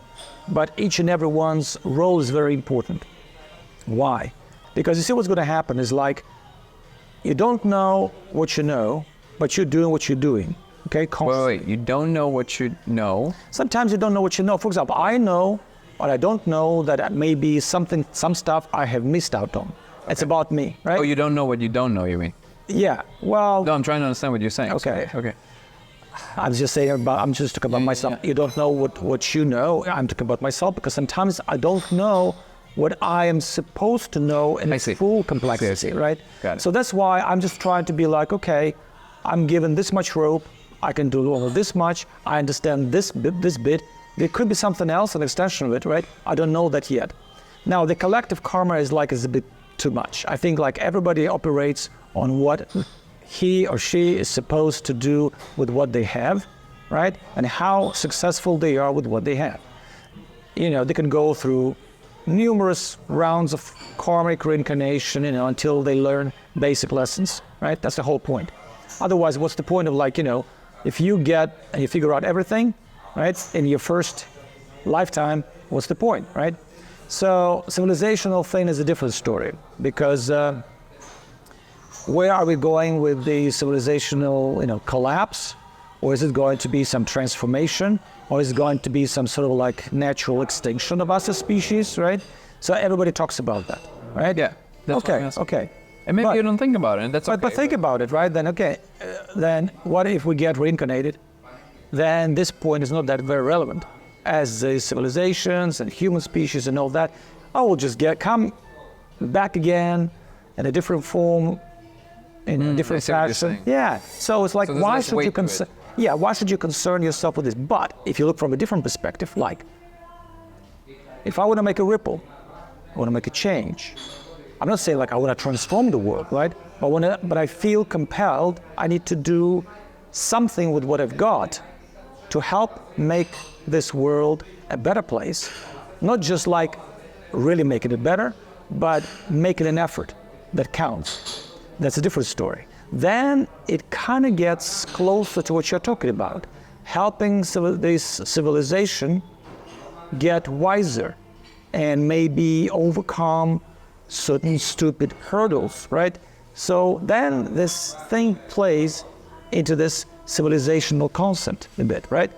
but each and everyone's role is very important. Why? Because you see what's going to happen is you don't know what you know, but you're doing what you're doing. Okay? Wait, you don't know what you know? Sometimes you don't know what you know. For example, I know, but I don't know that maybe some stuff I have missed out on. Okay. It's about me, right? Oh, you don't know what you don't know, you mean? Yeah, well... No, I'm trying to understand what you're saying. Okay. Okay. I'm just talking about myself. Yeah. You don't know what you know. I'm talking about myself because sometimes I don't know what I am supposed to know in its full complexity, right? Got it. So that's why I'm just trying to be okay, I'm given this much rope, I can do only this much, I understand this bit. There could be something else, an extension of it, right? I don't know that yet. Now, the collective karma is a bit too much. I think everybody operates on what he or she is supposed to do with what they have, right? And how successful they are with what they have. They can go through numerous rounds of karmic reincarnation, until they learn basic lessons, right? That's the whole point. Otherwise, what's the point of if you get and you figure out everything, right, in your first lifetime, what's the point, right? So civilizational thing is a different story because where are we going with the civilizational, collapse? Or is it going to be some transformation? Or is it going to be some sort of natural extinction of us as species, right? So everybody talks about that, right? Yeah. Okay. And maybe you don't think about it, and that's okay. But think about it, right? Then, then what if we get reincarnated? Then this point is not that very relevant. As the civilizations and human species and all that, I will just come back again in a different form, in a different fashion. Yeah. So it's why should you concern? Yeah. Why should you concern yourself with this? But if you look from a different perspective, if I want to make a ripple, I want to make a change. I'm not saying I want to transform the world, right? But I feel compelled. I need to do something with what I've got to help make this world a better place. Not just really making it better, but making an effort that counts. That's a different story. Then it kind of gets closer to what you're talking about, helping this civilization get wiser and maybe overcome certain stupid hurdles, right? So then this thing plays into this civilizational concept a bit, right?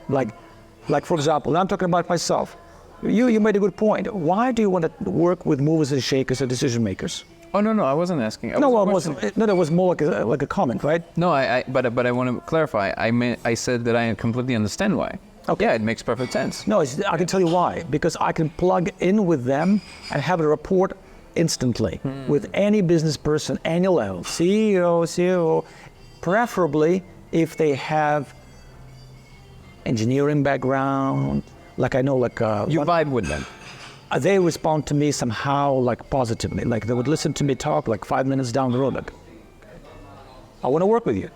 Like, for example, I'm talking about myself. You made a good point. Why do you want to work with movers and shakers and decision makers? Oh no, I wasn't asking. No, it wasn't. No, that was more like a comment, right? No, but I want to clarify. I said that I completely understand why. Okay. Yeah, it makes perfect sense. No, I can tell you why. Because I can plug in with them and have a report instantly with any business person, any level, CEO, COO, preferably if they have engineering background. Like I know, You vibe with them. They respond to me somehow like positively. Like they would listen to me talk like 5 minutes down the road. Like, I want to work with you.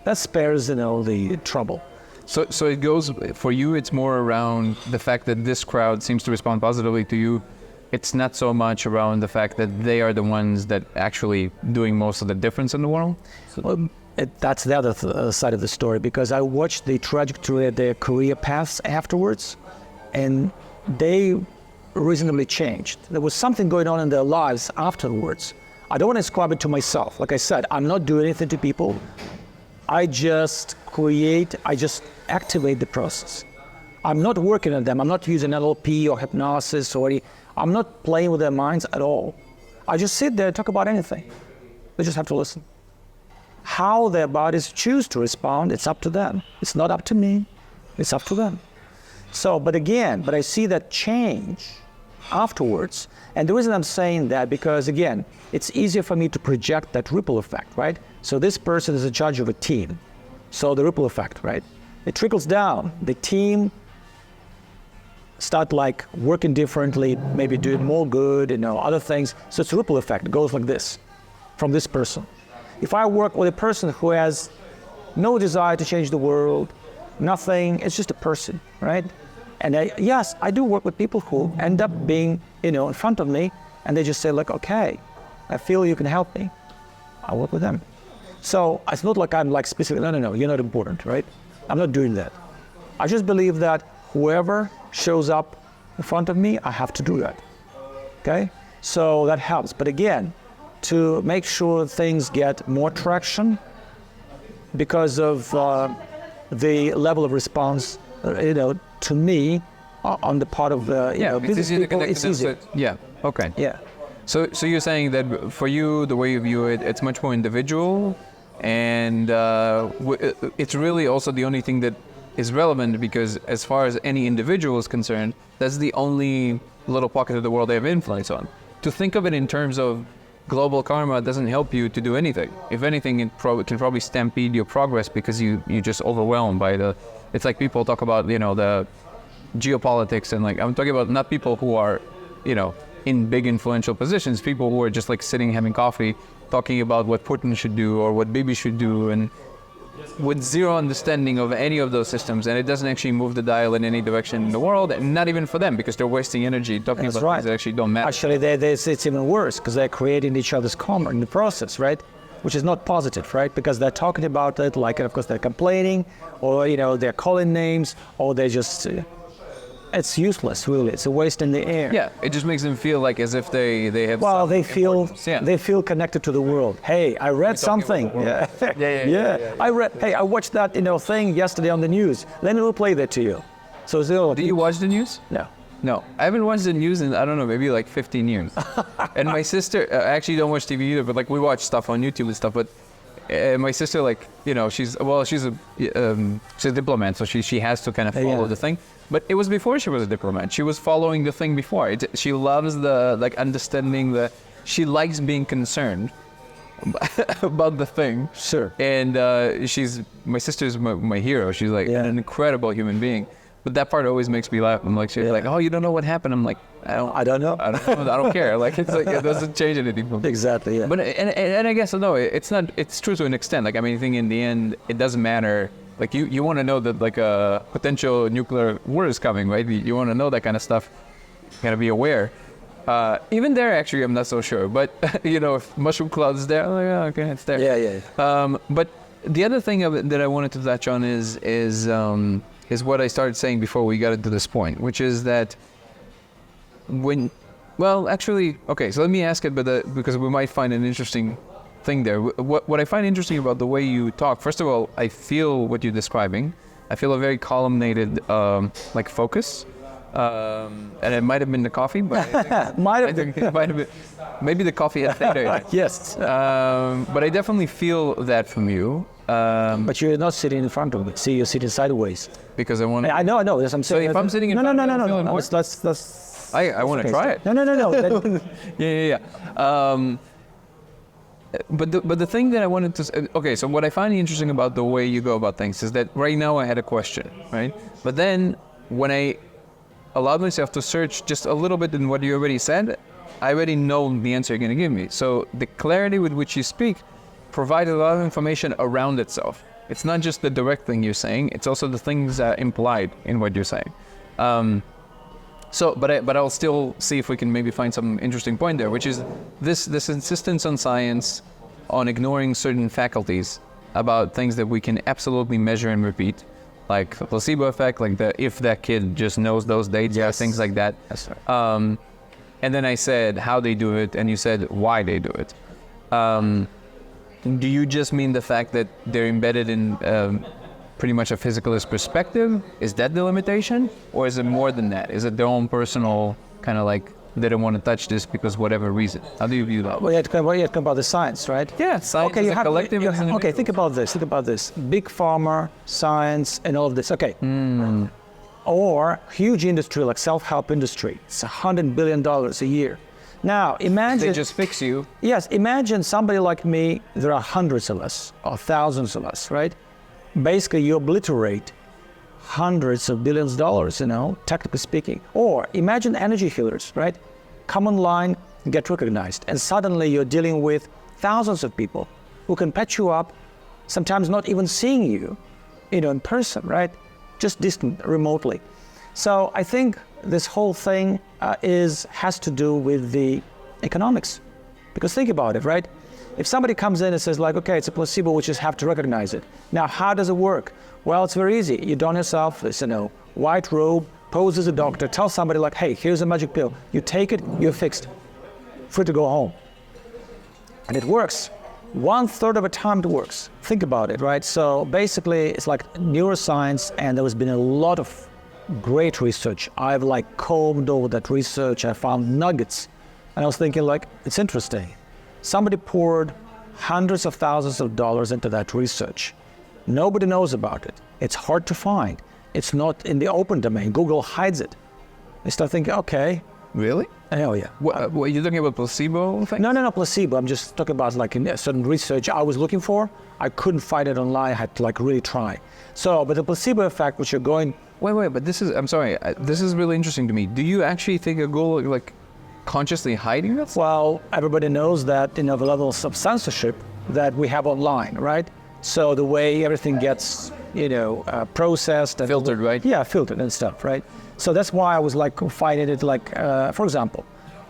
That spares, the trouble. So it goes, for you, it's more around the fact that this crowd seems to respond positively to you. It's not so much around the fact that they are the ones that actually doing most of the difference in the world. That's the other side of the story, because I watched the trajectory of their career paths afterwards, and they reasonably changed. There was something going on in their lives afterwards. I don't want to ascribe it to myself. Like I said, I'm not doing anything to people. I just activate the process. I'm not working on them. I'm not using NLP or hypnosis I'm not playing with their minds at all. I just sit there and talk about anything. They just have to listen. How their bodies choose to respond, it's up to them. It's not up to me. It's up to them. But I see that change afterwards. And the reason I'm saying that, because again, it's easier for me to project that ripple effect, right? So this person is in charge of a team. So the ripple effect, right? It trickles down. The team start like working differently, maybe doing more good, other things. So it's a ripple effect. It goes like this, from this person. If I work with a person who has no desire to change the world, nothing, it's just a person, right? And yes, I do work with people who end up being, in front of me, and they just say like, okay, I feel you can help me. I work with them. So it's not like I'm like specific, no, you're not important, right? I'm not doing that. I just believe that whoever shows up in front of me, I have to do that, okay? So that helps. But again, to make sure things get more traction because of the level of response, to me, on the part of business people, it's easier. Yeah. Okay. Yeah. So you're saying that for you, the way you view it, it's much more individual, and it's really also the only thing that is relevant, because as far as any individual is concerned, that's the only little pocket of the world they have influence on. To think of it in terms of global karma doesn't help you to do anything. If anything, it can probably stampede your progress, because you're just overwhelmed by it's like people talk about, the geopolitics, and like, I'm talking about not people who are, in big influential positions, people who are just like sitting having coffee, talking about what Putin should do or what Bibi should do, and with zero understanding of any of those systems, and it doesn't actually move the dial in any direction in the world, and not even for them, because they're wasting energy talking about things that actually don't matter. Actually, it's even worse, because they're creating each other's karma in the process, right? Which is not positive, right? Because they're talking about it, like, and of course they're complaining, or they're calling names, or they're just. It's useless, really. It's a waste in the air. Yeah, it just makes them feel like as if they have. Well, they feel connected to the world. Hey, I read something. Yeah. I watched that thing yesterday on the news. Let me play that to you. So do you watch the news? No, I haven't watched the news in, I don't know, maybe like 15 years. And my sister, I actually don't watch TV either, but like we watch stuff on YouTube and stuff. But my sister, like, she's a diplomat, so she has to kind of follow the thing. But it was before she was a diplomat. She was following the thing before. She loves understanding she likes being concerned about the thing. Sure. And my sister's my hero. She's like an incredible human being. But that part always makes me laugh. I'm like, she's like, oh, you don't know what happened? I'm like, I don't know. I don't care. Like, it's like, it doesn't change anything for me. Exactly, yeah. But, and I guess, no, it's true to an extent. Like, I mean, I think in the end, it doesn't matter. Like, you want to know that, like, a potential nuclear war is coming, right? You want to know that kind of stuff. You got to be aware. Even there, actually, I'm not so sure. But, if mushroom cloud is there, I'm like, oh, okay, it's there. Yeah. But the other thing that I wanted to touch on is what I started saying before we got into this point, which is that okay, so let me ask it, because we might find an interesting thing there. What I find interesting about the way you talk, first of all, I feel what you're describing. I feel a very columnated, like focus. And it might have been the coffee, but Might have it might have been, maybe the coffee had theta in it. Yes. But I definitely feel that from you. But you're not sitting in front of me. See, you're sitting sideways. Because I want. I know. That's what I'm saying. if I'm sitting in no, front no, of you, no, I'm no, feeling no. more. Let's. I want to try it. No. That- Yeah. But the thing that I wanted to say, okay, so what I find interesting about the way you go about things is that right now I had a question, right? But then when I allowed myself to search just a little bit in what you already said, I already know the answer you're going to give me. So the clarity with which you speak provides a lot of information around itself. It's not just the direct thing you're saying, it's also the things implied in what you're saying. But I'll still see if we can maybe find some interesting point there, which is this insistence on science, on ignoring certain faculties about things that we can absolutely measure and repeat, like the placebo effect, like if that kid just knows those dates, Yes. things like that. That's right. And then I said how they do it, and you said why they do it. Do you just mean the fact that they're embedded in pretty much a physicalist perspective? Is that the limitation? Or is it more than that? Is it their own personal kind of like, they don't want to touch this because whatever reason? How do you view that? Well, you had to come about the science, right? Yeah, science is a collective. It's an Okay, individual. think about this. Big pharma, science, and all of this. Okay. Or huge industry like self-help industry. It's $100 billion a year. Now, imagine... They just fix you. Yes, imagine somebody like me, there are hundreds of us, or thousands of us, right? Basically, you obliterate hundreds of billions of dollars, technically speaking. Or imagine energy healers, right? Come online, get recognized, and suddenly you're dealing with thousands of people who can patch you up, sometimes not even seeing you, in person, right? Just distant, remotely. So I think this whole thing has to do with the economics. Because think about it, right? If somebody comes in and says like, okay, it's a placebo, we just have to recognize it. Now, how does it work? Well, it's very easy. You don yourself this, white robe, pose as a doctor, tell somebody like, hey, here's a magic pill. You take it, you're fixed. Free to go home. And it works. 1/3 of the time it works. Think about it, right? So basically, it's like neuroscience, and there has been a lot of great research. I've combed over that research. I found nuggets. And I was thinking it's interesting. Somebody poured hundreds of thousands of dollars into that research. Nobody knows about it. It's hard to find. It's not in the open domain. Google hides it. I start thinking, okay. Really? Oh, yeah. What you're talking about placebo thing? No, placebo. I'm just talking about in a certain research I was looking for. I couldn't find it online. I had to really try. So, but the placebo effect, which you're going... Wait, but I'm sorry, this is really interesting to me. Do you actually think a goal, consciously hiding that? Well, everybody knows that, the levels of censorship that we have online, right? So the way everything gets, processed. And Filtered, right? Yeah, filtered and stuff, right? So that's why I was finding it for example,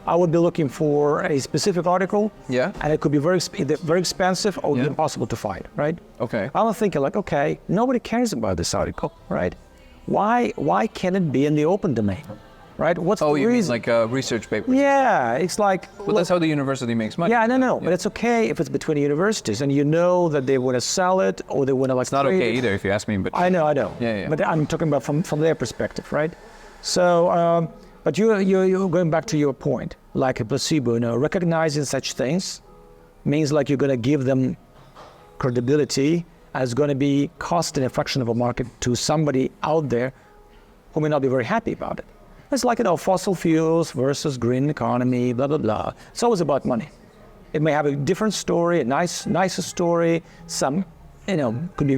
I would be looking for a specific article. Yeah. And it could be very expensive or Yeah. impossible to find, right? Okay. I was thinking okay, nobody cares about this article, right? Why can't it be in the open domain, right? What's the You mean reason? like a research paper? Yeah, it's Well, that's how the university makes money. yeah, no, but it's okay if it's between universities and that they want to sell it or they want to It's not okay either if you ask me, but... I know. Yeah. But I'm talking about from their perspective, right? So, but you're going back to your point, like a placebo, recognizing such things means you're going to give them credibility as going to be costing a fraction of a market to somebody out there who may not be very happy about it. It's fossil fuels versus green economy, blah, blah, blah. It's always about money. It may have a different story, a nicer story, some, could be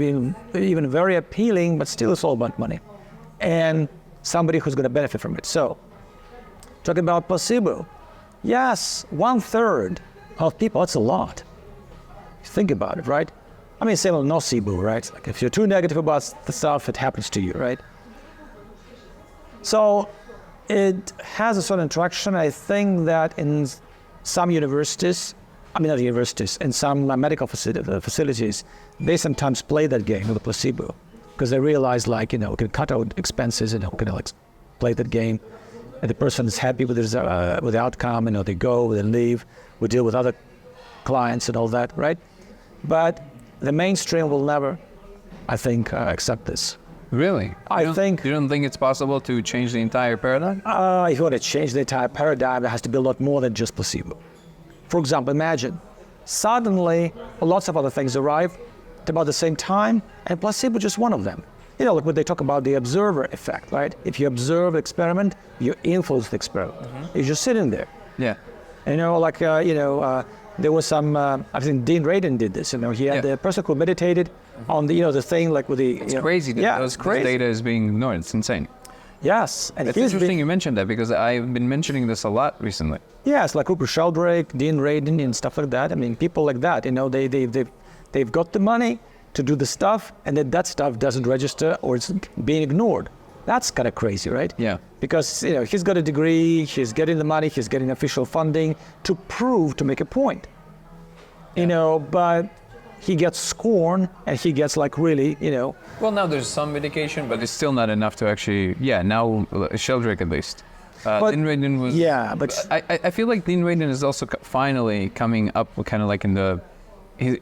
even very appealing, but still it's all about money. And somebody who's going to benefit from it. So, talking about placebo, yes, 1/3 of people, that's a lot. Think about it, right? I mean, same with nocebo, right? If you're too negative about the stuff, it happens to you, right? So, it has a certain attraction. I think that in some universities, not universities, in some medical facilities, they sometimes play that game with the placebo because they realize, we can cut out expenses and play that game. And the person is happy with the outcome, they go, they leave, we deal with other clients and all that, right? But the mainstream will never, I think, accept this. Really? I think you don't think it's possible to change the entire paradigm? if you want to change the entire paradigm, there has to be a lot more than just placebo. For example, imagine suddenly lots of other things arrive at about the same time, and placebo just one of them. You know, like when they talk about the observer effect, right? If you observe the experiment, you influence the experiment. You're just sitting there. Yeah. You know, like, there was some, I think Dean Radin did this, you know, he had the person who meditated on the, the thing like with the... It's crazy that this data is being ignored. It's insane. Yes. And it's interesting you mentioned that because I've been mentioning this a lot recently. Yes, like Rupert Sheldrake, Dean Radin and stuff like that. I mean, people like that, you know, they've got the money to do the stuff, and then that stuff doesn't register or it's being ignored. That's kind of crazy, right? Yeah. Because, you know, he's got a degree, he's getting the money, he's getting official funding to make a point. You know, but he gets scorned and he gets like really, you know. Well, now there's some medication, but it's still not enough to actually, now Sheldrake at least. Dean Radin was... Yeah, but... I feel like Dean Radin is also finally coming up kind of like in the...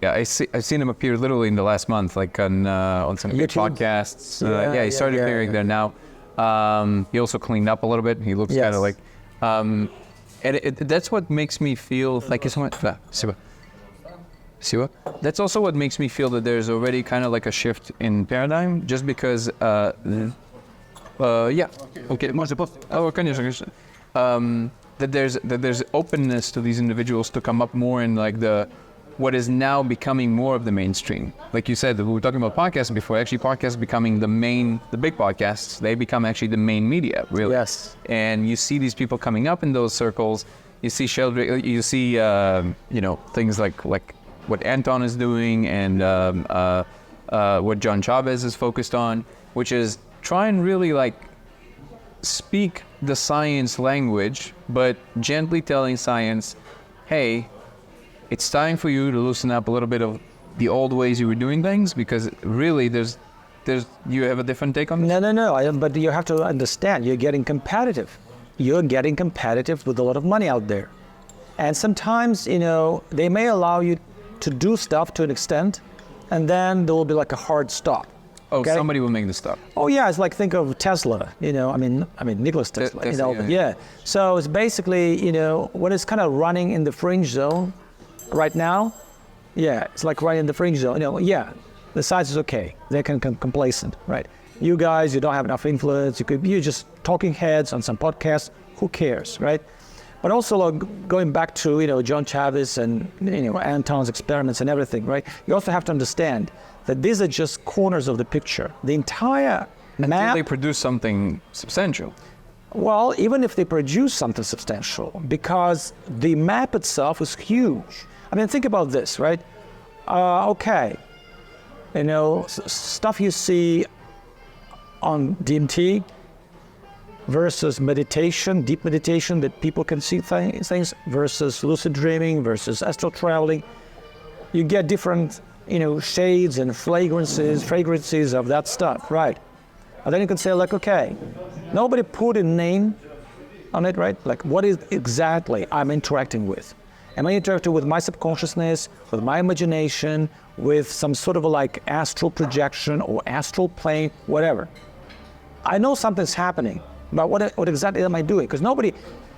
I've seen him appear literally in the last month, like on some podcasts. He started appearing there now. He also cleaned up a little bit. He looks kind of like... and that's what makes me feel... Thank you so much. That's also what makes me feel that there's already kind of like a shift in paradigm, just because... that there's openness to these individuals to come up more in like what is now becoming more of the mainstream. Like you said, we were talking about podcasts before. Actually, podcasts becoming the big podcasts. They become actually the main media, really. Yes. And you see these people coming up in those circles. You see Sheldrake. You see, things like what Anton is doing and what John Chavez is focused on, which is try and really like speak the science language, but gently telling science, hey, it's time for you to loosen up a little bit of the old ways you were doing things, because really you have a different take on this? No, but you have to understand, you're getting competitive. You're getting competitive with a lot of money out there. And sometimes, they may allow you to do stuff to an extent, and then there will be like a hard stop. Okay? Somebody will make the stop. Oh yeah, it's like, think of Tesla, I mean Nikola Tesla, So it's basically, when it's kind of running in the fringe zone right now, it's like running in the fringe zone, the size is okay, they're kind of complacent, right? You guys, you don't have enough influence, you're just talking heads on some podcasts, who cares, right? But also going back to, John Chavez and, Anton's experiments and everything, right? You also have to understand that these are just corners of the picture. The entire map... Until they produce something substantial. Well, even if they produce something substantial, because the map itself is huge. I mean, think about this, right? Stuff you see on DMT versus meditation, deep meditation that people can see things, versus lucid dreaming, versus astral traveling. You get different, shades and fragrances of that stuff, right? And then you can say, like, okay, nobody put a name on it, right? Like, what is exactly I'm interacting with? Am I interacting with my subconsciousness, with my imagination, with some sort of like astral projection or astral plane, whatever? I know something's happening, but what exactly am I doing? Because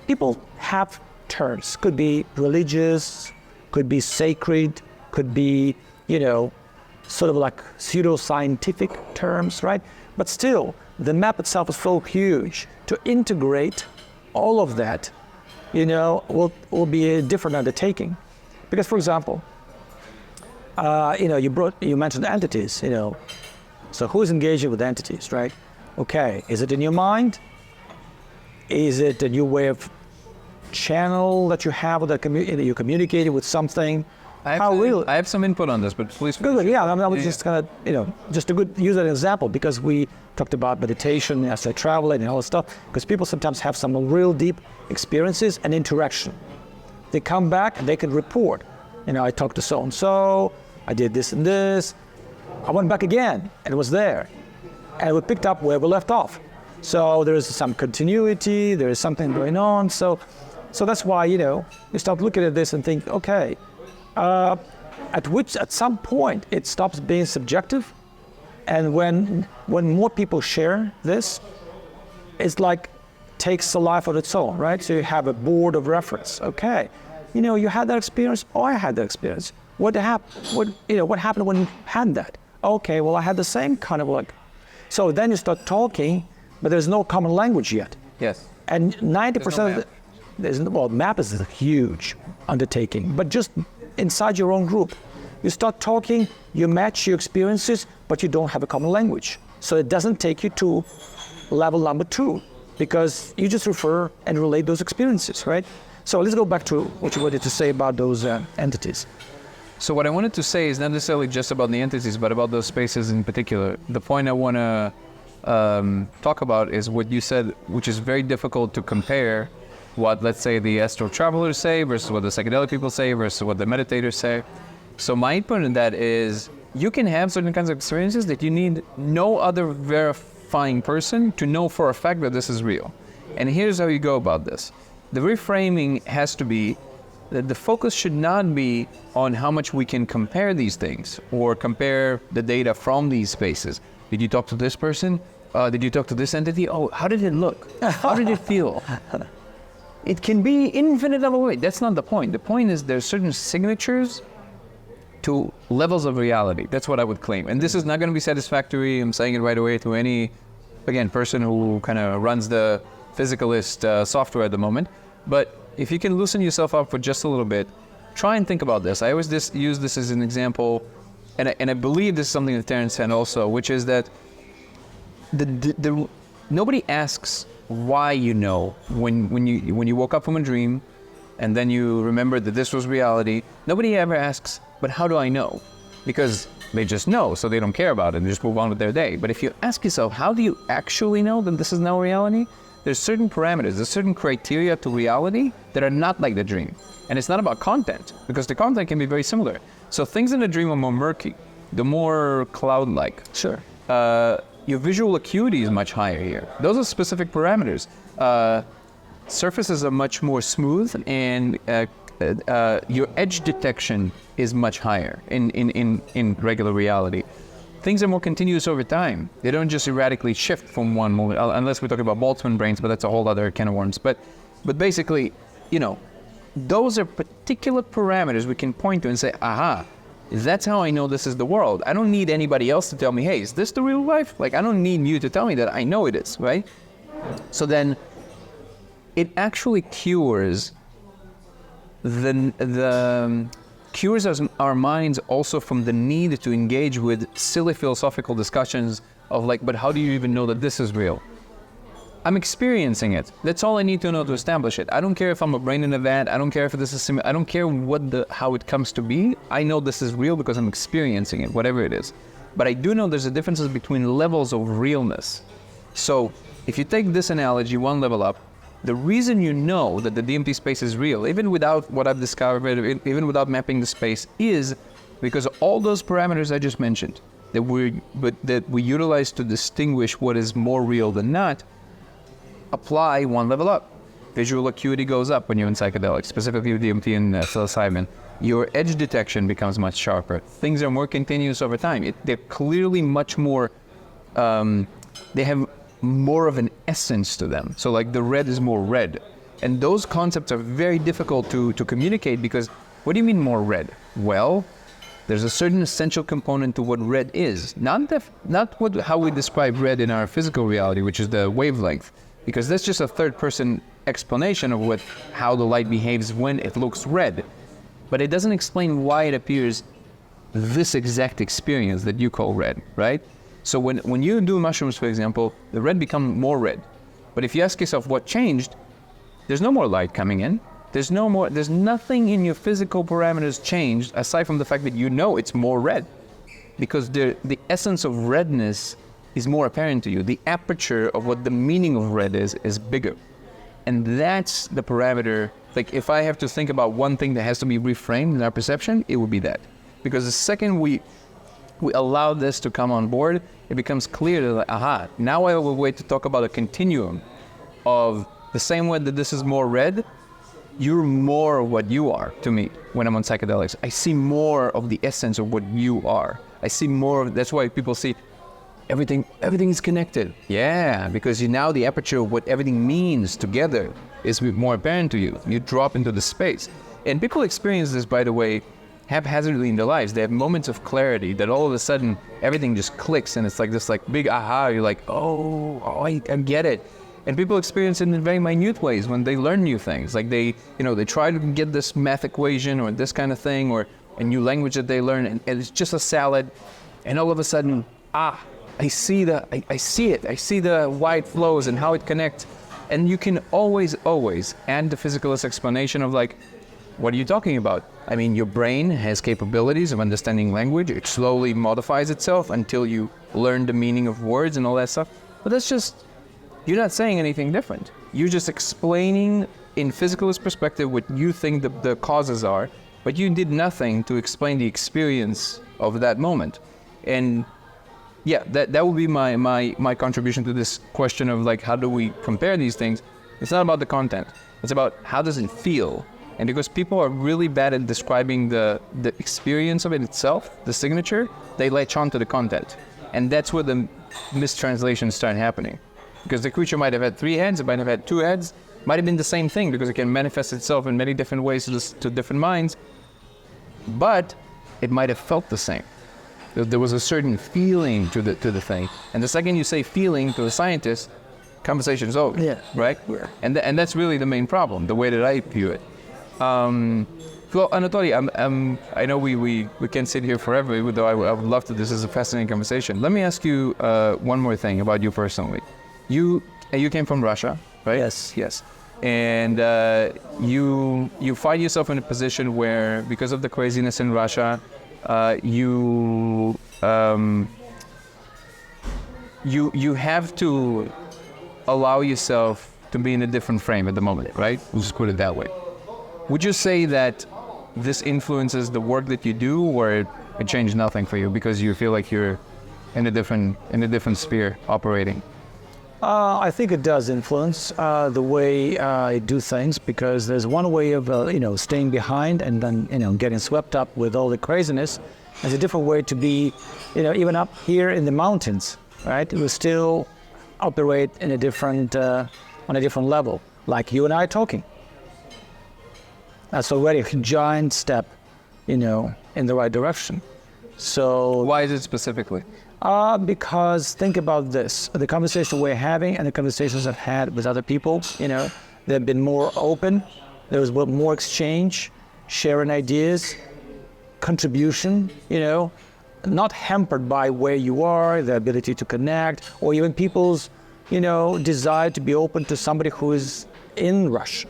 people have terms. Could be religious, could be sacred, could be, sort of like pseudo-scientific terms, right? But still, the map itself is so huge. To integrate all of that, will be a different undertaking. Because, for example, you mentioned entities, So who's engaging with entities, right? Okay, is it in your mind? Is it a new way of channel that you have that you communicated with something? I have some input on this, but please. Good. Yeah, I was just kind of, just to use that example, because we talked about meditation as I travel and all that stuff, because people sometimes have some real deep experiences and interaction. They come back and they can report. I talked to so-and-so, I did this and this, I went back again and it was there. And we picked up where we left off. So there is some continuity, there is something going on. So that's why, you start looking at this and think, okay, at some point it stops being subjective And when more people share this, it's like takes a life of its own, right? So you have a board of reference. Okay, you had that experience. Oh, I had that experience. What happened when you had that? Okay, well, I had the same kind of like. So then you start talking, but there's no common language yet. Yes. And 90% of map is a huge undertaking, but just inside your own group, you start talking, you match your experiences, but you don't have a common language. So it doesn't take you to level number 2, because you just refer and relate those experiences, right? So let's go back to what you wanted to say about those entities. So what I wanted to say is not necessarily just about the entities, but about those spaces in particular. The point I want to talk about is what you said, which is very difficult to compare what, let's say, the astral travelers say versus what the psychedelic people say versus what the meditators say. So my input in that is you can have certain kinds of experiences that you need no other verifying person to know for a fact that this is real. And here's how you go about this. The reframing has to be that the focus should not be on how much we can compare these things or compare the data from these spaces. Did you talk to this person? Did you talk to this entity? Oh, how did it look? How did it feel? It can be infinite number of ways. That's not the point. The point is there's certain signatures to levels of reality. That's what I would claim. And this is not going to be satisfactory, I'm saying it right away, to any, again, person who kind of runs the physicalist software at the moment. But if you can loosen yourself up for just a little bit, try and think about this. I always use this as an example, and I believe this is something that Terence said also, which is that nobody asks why you know when you woke up from a dream and then you remember that this was reality. Nobody ever asks, but how do I know? Because they just know, so they don't care about it and just move on with their day. But if you ask yourself, how do you actually know that this is now reality? There's certain parameters, there's certain criteria to reality that are not like the dream. And it's not about content, because the content can be very similar. So things in the dream are more murky, the more cloud-like. Sure. Your visual acuity is much higher here. Those are specific parameters. Surfaces are much more smooth, and your edge detection is much higher in regular reality. Things are more continuous over time. They don't just erratically shift from one moment, unless we're talking about Boltzmann brains, but that's a whole other can of worms. But basically, those are particular parameters we can point to and say, aha, that's how I know this is the world. I don't need anybody else to tell me, hey, is this the real life? Like, I don't need you to tell me that. I know it is, right? So then it actually cures our minds also from the need to engage with silly philosophical discussions of like, but how do you even know that this is real? I'm experiencing it. That's all I need to know to establish it. I don't care if I'm a brain in a vat. I don't care if this is I don't care how it comes to be. I know this is real because I'm experiencing it, whatever it is. But I do know there's a difference between levels of realness. So if you take this analogy one level up, the reason you know that the DMT space is real, even without what I've discovered, even without mapping the space, is because all those parameters I just mentioned that we utilize to distinguish what is more real than not, apply one level up. Visual acuity goes up when you're in psychedelics, specifically with DMT and psilocybin. Your edge detection becomes much sharper. Things are more continuous over time. They're clearly much more, they have more of an essence to them. So like the red is more red. And those concepts are very difficult to communicate because what do you mean more red? Well, there's a certain essential component to what red is. Not how we describe red in our physical reality, which is the wavelength, because that's just a third person explanation of how the light behaves when it looks red. But it doesn't explain why it appears this exact experience that you call red, right? So when you do mushrooms, for example, the red becomes more red. But if you ask yourself what changed, there's no more light coming in. There's nothing in your physical parameters changed aside from the fact that you know it's more red. Because the essence of redness is more apparent to you. The aperture of what the meaning of red is bigger. And that's the parameter. Like if I have to think about one thing that has to be reframed in our perception, it would be that. Because the second we allow this to come on board, it becomes clear that, like, aha, now I have a way to talk about a continuum of the same way that this is more red, you're more of what you are to me when I'm on psychedelics. I see more of the essence of what you are. I see more of, that's why people see, everything is connected. Yeah, because now the aperture of what everything means together is more apparent to you. You drop into the space. And people experience this, by the way, haphazardly in their lives. They have moments of clarity that all of a sudden everything just clicks, and it's like this big aha. You're like, I get it. And people experience it in very minute ways when they learn new things. Like they try to get this math equation or this kind of thing, or a new language that they learn, and it's just a salad. And all of a sudden, I see it. I see the wide flows and how it connects. And you can always add the physicalist explanation of like, what are you talking about? I mean, your brain has capabilities of understanding language. It slowly modifies itself until you learn the meaning of words and all that stuff. But that's just, you're not saying anything different. You're just explaining in physicalist perspective what you think the causes are, but you did nothing to explain the experience of that moment. And yeah, that would be my contribution to this question of like, how do we compare these things? It's not about the content. It's about how does it feel? And because people are really bad at describing the experience of it itself, the signature, they latch on to the content. And that's where the mistranslations start happening. Because the creature might have had 3 heads, it might have had 2 heads, might have been the same thing because it can manifest itself in many different ways to different minds, but it might have felt the same. There was a certain feeling to the thing. And the second you say feeling to a scientist, conversation is over, right? Yeah. And that's really the main problem, the way that I view it. Well, Anatoly, I know we can sit here forever, even though I would love to. This is a fascinating conversation. Let me ask you one more thing about you personally. You came from Russia, right? Yes. And you find yourself in a position where, because of the craziness in Russia, you have to allow yourself to be in a different frame at the moment, right? We'll just put it that way. Would you say that this influences the work that you do, or it changed nothing for you because you feel like you're in a different sphere operating? I think it does influence the way I do things, because there's one way of staying behind and then getting swept up with all the craziness. There's a different way to be, even up here in the mountains, right? We still operate in a different on a different level, like you and I talking. That's already a giant step, in the right direction. So why is it specifically? Because think about this, the conversation we're having and the conversations I've had with other people, they've been more open, there was more exchange, sharing ideas, contribution, not hampered by where you are, the ability to connect, or even people's, desire to be open to somebody who is in Russia.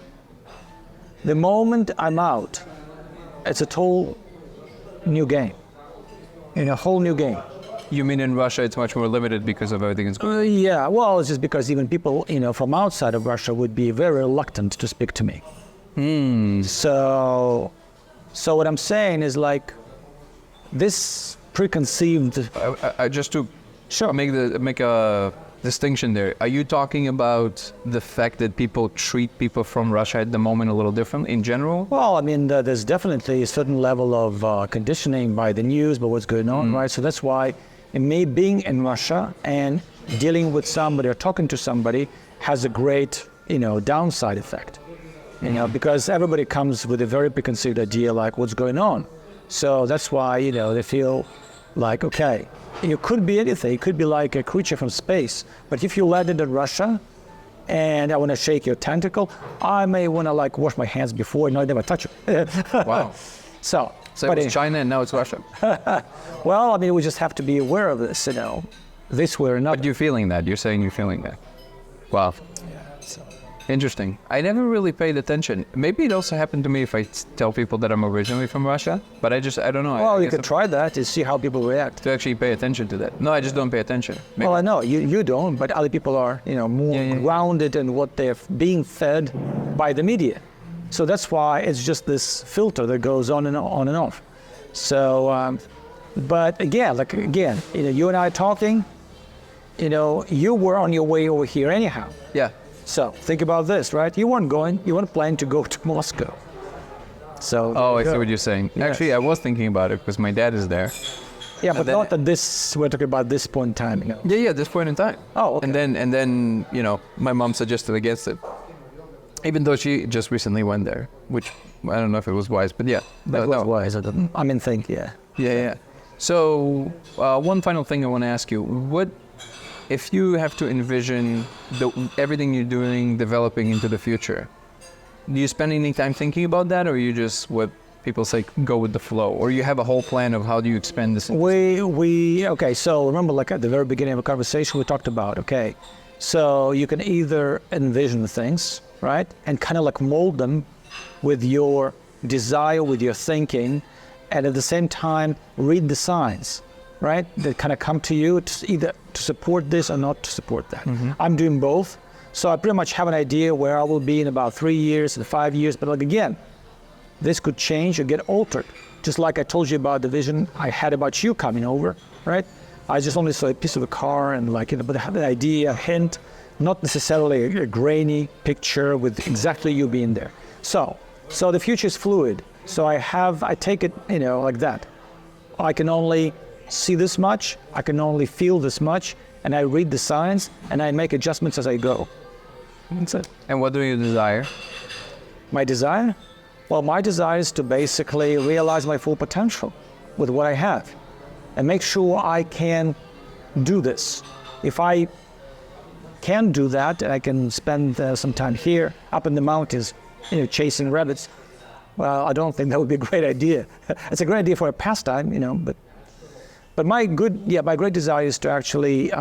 The moment I'm out, it's a total new game, a whole new game. You mean in Russia it's much more limited because of everything that's going on? Yeah, well, it's just because even people, from outside of Russia would be very reluctant to speak to me. So what I'm saying is like this preconceived. Just to Sure. make a distinction there. Are you talking about the fact that people treat people from Russia at the moment a little different in general? Well, I mean, there's definitely a certain level of conditioning by the news, by what's going on, right? So that's why me being in Russia and dealing with somebody or talking to somebody has a great, downside effect. Because everybody comes with a very preconceived idea like what's going on. So that's why, they feel like, okay, it could be anything. It could be like a creature from space. But if you landed in Russia and I want to shake your tentacle, I may want to wash my hands before and I never touch it. Wow. So it was China and now it's Russia. Well, I mean, we just have to be aware of this, this way or another. But you're feeling that. You're saying you're feeling that. Wow. Interesting. I never really paid attention. Maybe it also happened to me if I tell people that I'm originally from Russia, but I don't know. Well, you could try that to see how people react. To actually pay attention to that. No, I just don't pay attention. Maybe. Well, I know, you don't, but other people are, more grounded in what they're being fed by the media. So that's why it's just this filter that goes on and off. So, but again, you and I talking, you were on your way over here anyhow. Yeah. So think about this, right? You weren't planning to go to Moscow. So I see what you're saying. Yes. Actually, I was thinking about it because my dad is there. Yeah, but not at this, we're talking about this point in time, you know. Yeah, at this point in time. Oh, okay. And then, you know, my mom suggested against it. Even though she just recently went there, which I don't know if it was wise, but yeah. That was wise. I mean, yeah. Yeah. So, one final thing I want to ask you. What, if you have to envision everything you're doing developing into the future, do you spend any time thinking about that, or you just, what people say, go with the flow? Or you have a whole plan of how do you expand this? Okay, so remember, like at the very beginning of the conversation we talked about, okay, so you can either envision things, right, and kind of like mold them with your desire, with your thinking, and at the same time read the signs, right, that kind of come to you to either to support this or not to support that. I'm doing both, so I pretty much have an idea where I will be in about 3 years and 5 years, but like again, this could change or get altered. Just like I told you about the vision I had about you coming over, right? I just only saw a piece of the car and like, you know, but I had an idea, a hint, not necessarily a grainy picture with exactly you being there. So the future is fluid. So I take it, you know, like that. I can only see this much, I can only feel this much, and I read the signs and I make adjustments as I go. That's it. And what do you desire? My desire? Well, my desire is to basically realize my full potential with what I have and make sure I can do this. If I can do that, and I can spend some time here up in the mountains, you know, chasing rabbits, well, I don't think that would be a great idea. It's a great idea for a pastime, you know, but my great desire is to actually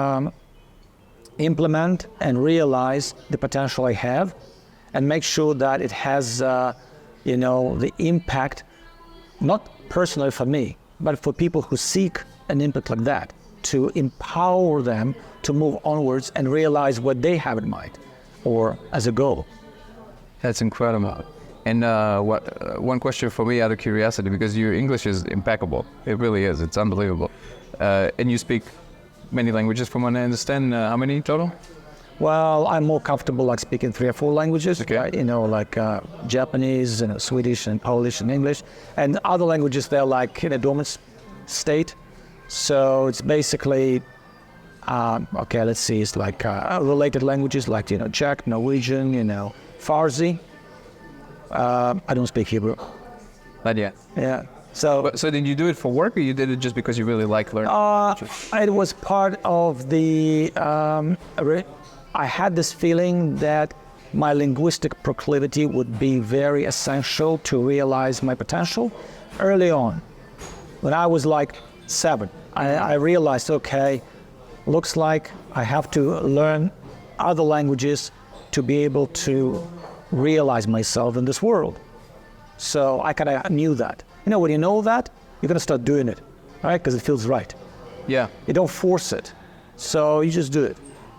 implement and realize the potential I have and make sure that it has you know, the impact, not personally for me, but for people who seek an impact like that, to empower them to move onwards and realize what they have in mind or as a goal. That's incredible. And one question for me out of curiosity, because your English is impeccable. It really is. It's unbelievable. And you speak many languages from what I understand. How many total? Well, I'm more comfortable like speaking 3 or 4 languages, okay. Right? You know, like Japanese, and Swedish, and Polish, and English, and other languages they're like in a dormant state. So it's basically, okay, let's see, it's like related languages like, you know, Czech, Norwegian, you know, Farsi. I don't speak Hebrew. Not yet. Yeah. So did you do it for work, or you did it just because you really like learning? It was part of the. I had this feeling that my linguistic proclivity would be very essential to realize my potential early on. When I was like 7, I realized, okay, looks like I have to learn other languages to be able to realize myself in this world. So I kind of knew that. You know, when you know that, you're going to start doing it, right? Because it feels right. Yeah. You don't force it. So you just do it.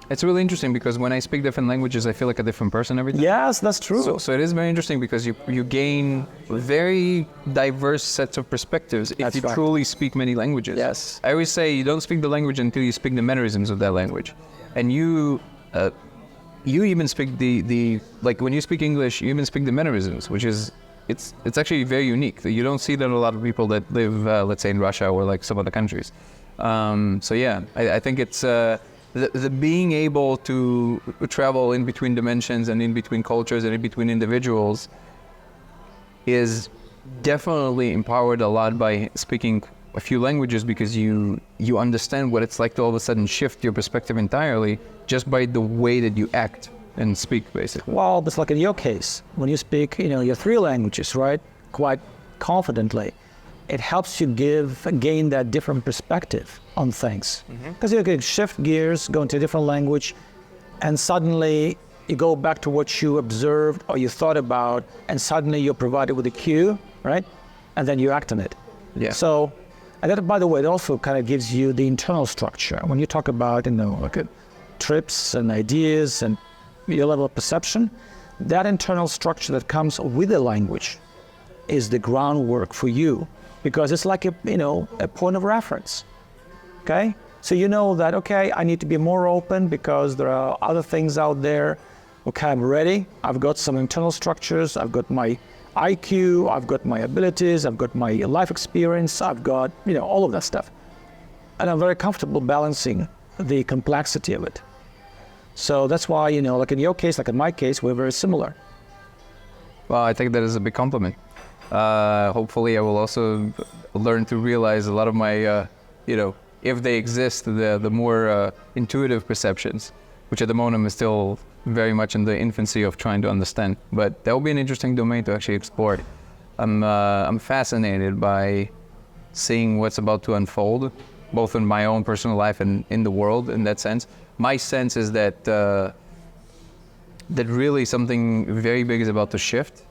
It's really interesting because when I speak different languages, I feel like a different person every time. Yes, that's true. So it is very interesting because you gain very diverse sets of perspectives if That's you right. truly speak many languages. Yes. I always say you don't speak the language until you speak the mannerisms of that language. And you even speak the like when you speak English, you even speak the mannerisms, which is it's actually very unique. You don't see that a lot of people that live, let's say, in Russia or like some other countries. So yeah, I think it's the being able to travel in between dimensions and in between cultures and in between individuals is definitely empowered a lot by speaking a few languages, because you understand what it's like to all of a sudden shift your perspective entirely just by the way that you act and speak, basically. Well, it's like in your case, when you speak, you know, your 3 languages, right, quite confidently, it helps you gain that different perspective on things. Because you can shift gears, go into a different language, and suddenly you go back to what you observed or you thought about, and suddenly you're provided with a cue, right? And then you act on it. Yeah. So, and that, by the way, it also kind of gives you the internal structure. When you talk about, you know, like trips and ideas and your level of perception, that internal structure that comes with the language is the groundwork for you, because it's like a point of reference. Okay, so you know that, okay, I need to be more open because there are other things out there. Okay, I'm ready. I've got some internal structures. I've got my IQ. I've got my abilities. I've got my life experience. I've got, you know, all of that stuff. and I'm very comfortable balancing the complexity of it. So that's why, like in your case, like in my case, we're very similar. Well, I think that is a big compliment. Hopefully I will also learn to realize a lot of my, if they exist, the more intuitive perceptions, which at the moment is still very much in the infancy of trying to understand. But that will be an interesting domain to actually explore. I'm fascinated by seeing what's about to unfold, both in my own personal life and in the world. In that sense, my sense is that that really something very big is about to shift.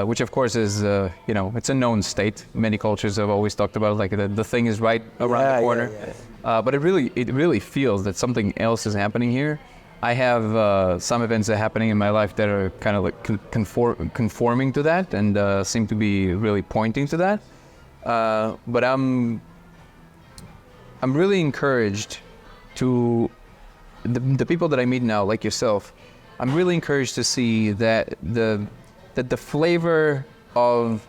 Which of course is, it's a known state. Many cultures have always talked about like the thing is right around the corner. But it really feels that something else is happening here. I have some events that are happening in my life that are kind of like conforming to that and seem to be really pointing to that. But I'm really encouraged to the people that I meet now, like yourself. I'm really encouraged to see that the flavor of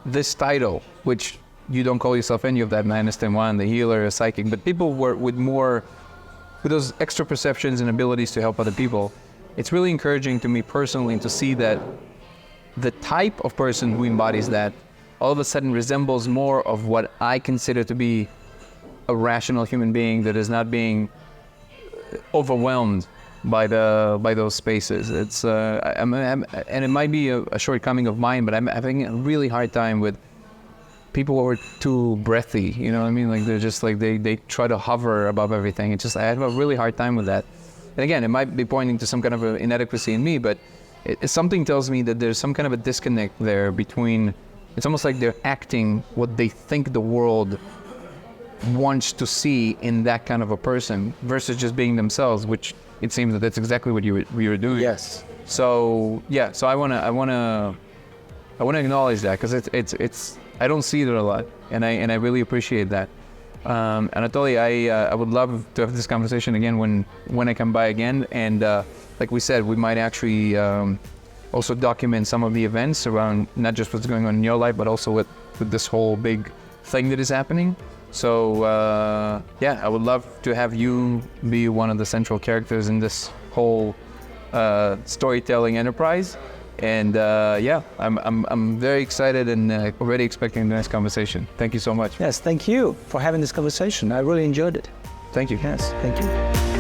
this title, which you don't call yourself any of that, and I understand one, the healer, a psychic, but people with those extra perceptions and abilities to help other people, it's really encouraging to me personally to see that the type of person who embodies that all of a sudden resembles more of what I consider to be a rational human being that is not being overwhelmed by those spaces. It's and it might be a shortcoming of mine, but I'm having a really hard time with people who are too breathy. You know what I mean? Like they're just like they try to hover above everything. It's just I have a really hard time with that. And again, it might be pointing to some kind of inadequacy in me, but something tells me that there's some kind of a disconnect there between. It's almost like they're acting what they think the world wants to see in that kind of a person versus just being themselves, which it seems that that's exactly what you were doing. Yes. So yeah. So I wanna acknowledge that because it's I don't see it a lot, and I really appreciate that. Anatoly, I would love to have this conversation again when I come by again, and like we said, we might actually also document some of the events around not just what's going on in your life, but also with this whole big thing that is happening. So yeah, I would love to have you be one of the central characters in this whole storytelling enterprise. And yeah, I'm very excited and already expecting the next conversation. Thank you so much. Yes, thank you for having this conversation. I really enjoyed it. Thank you. Yes, thank you.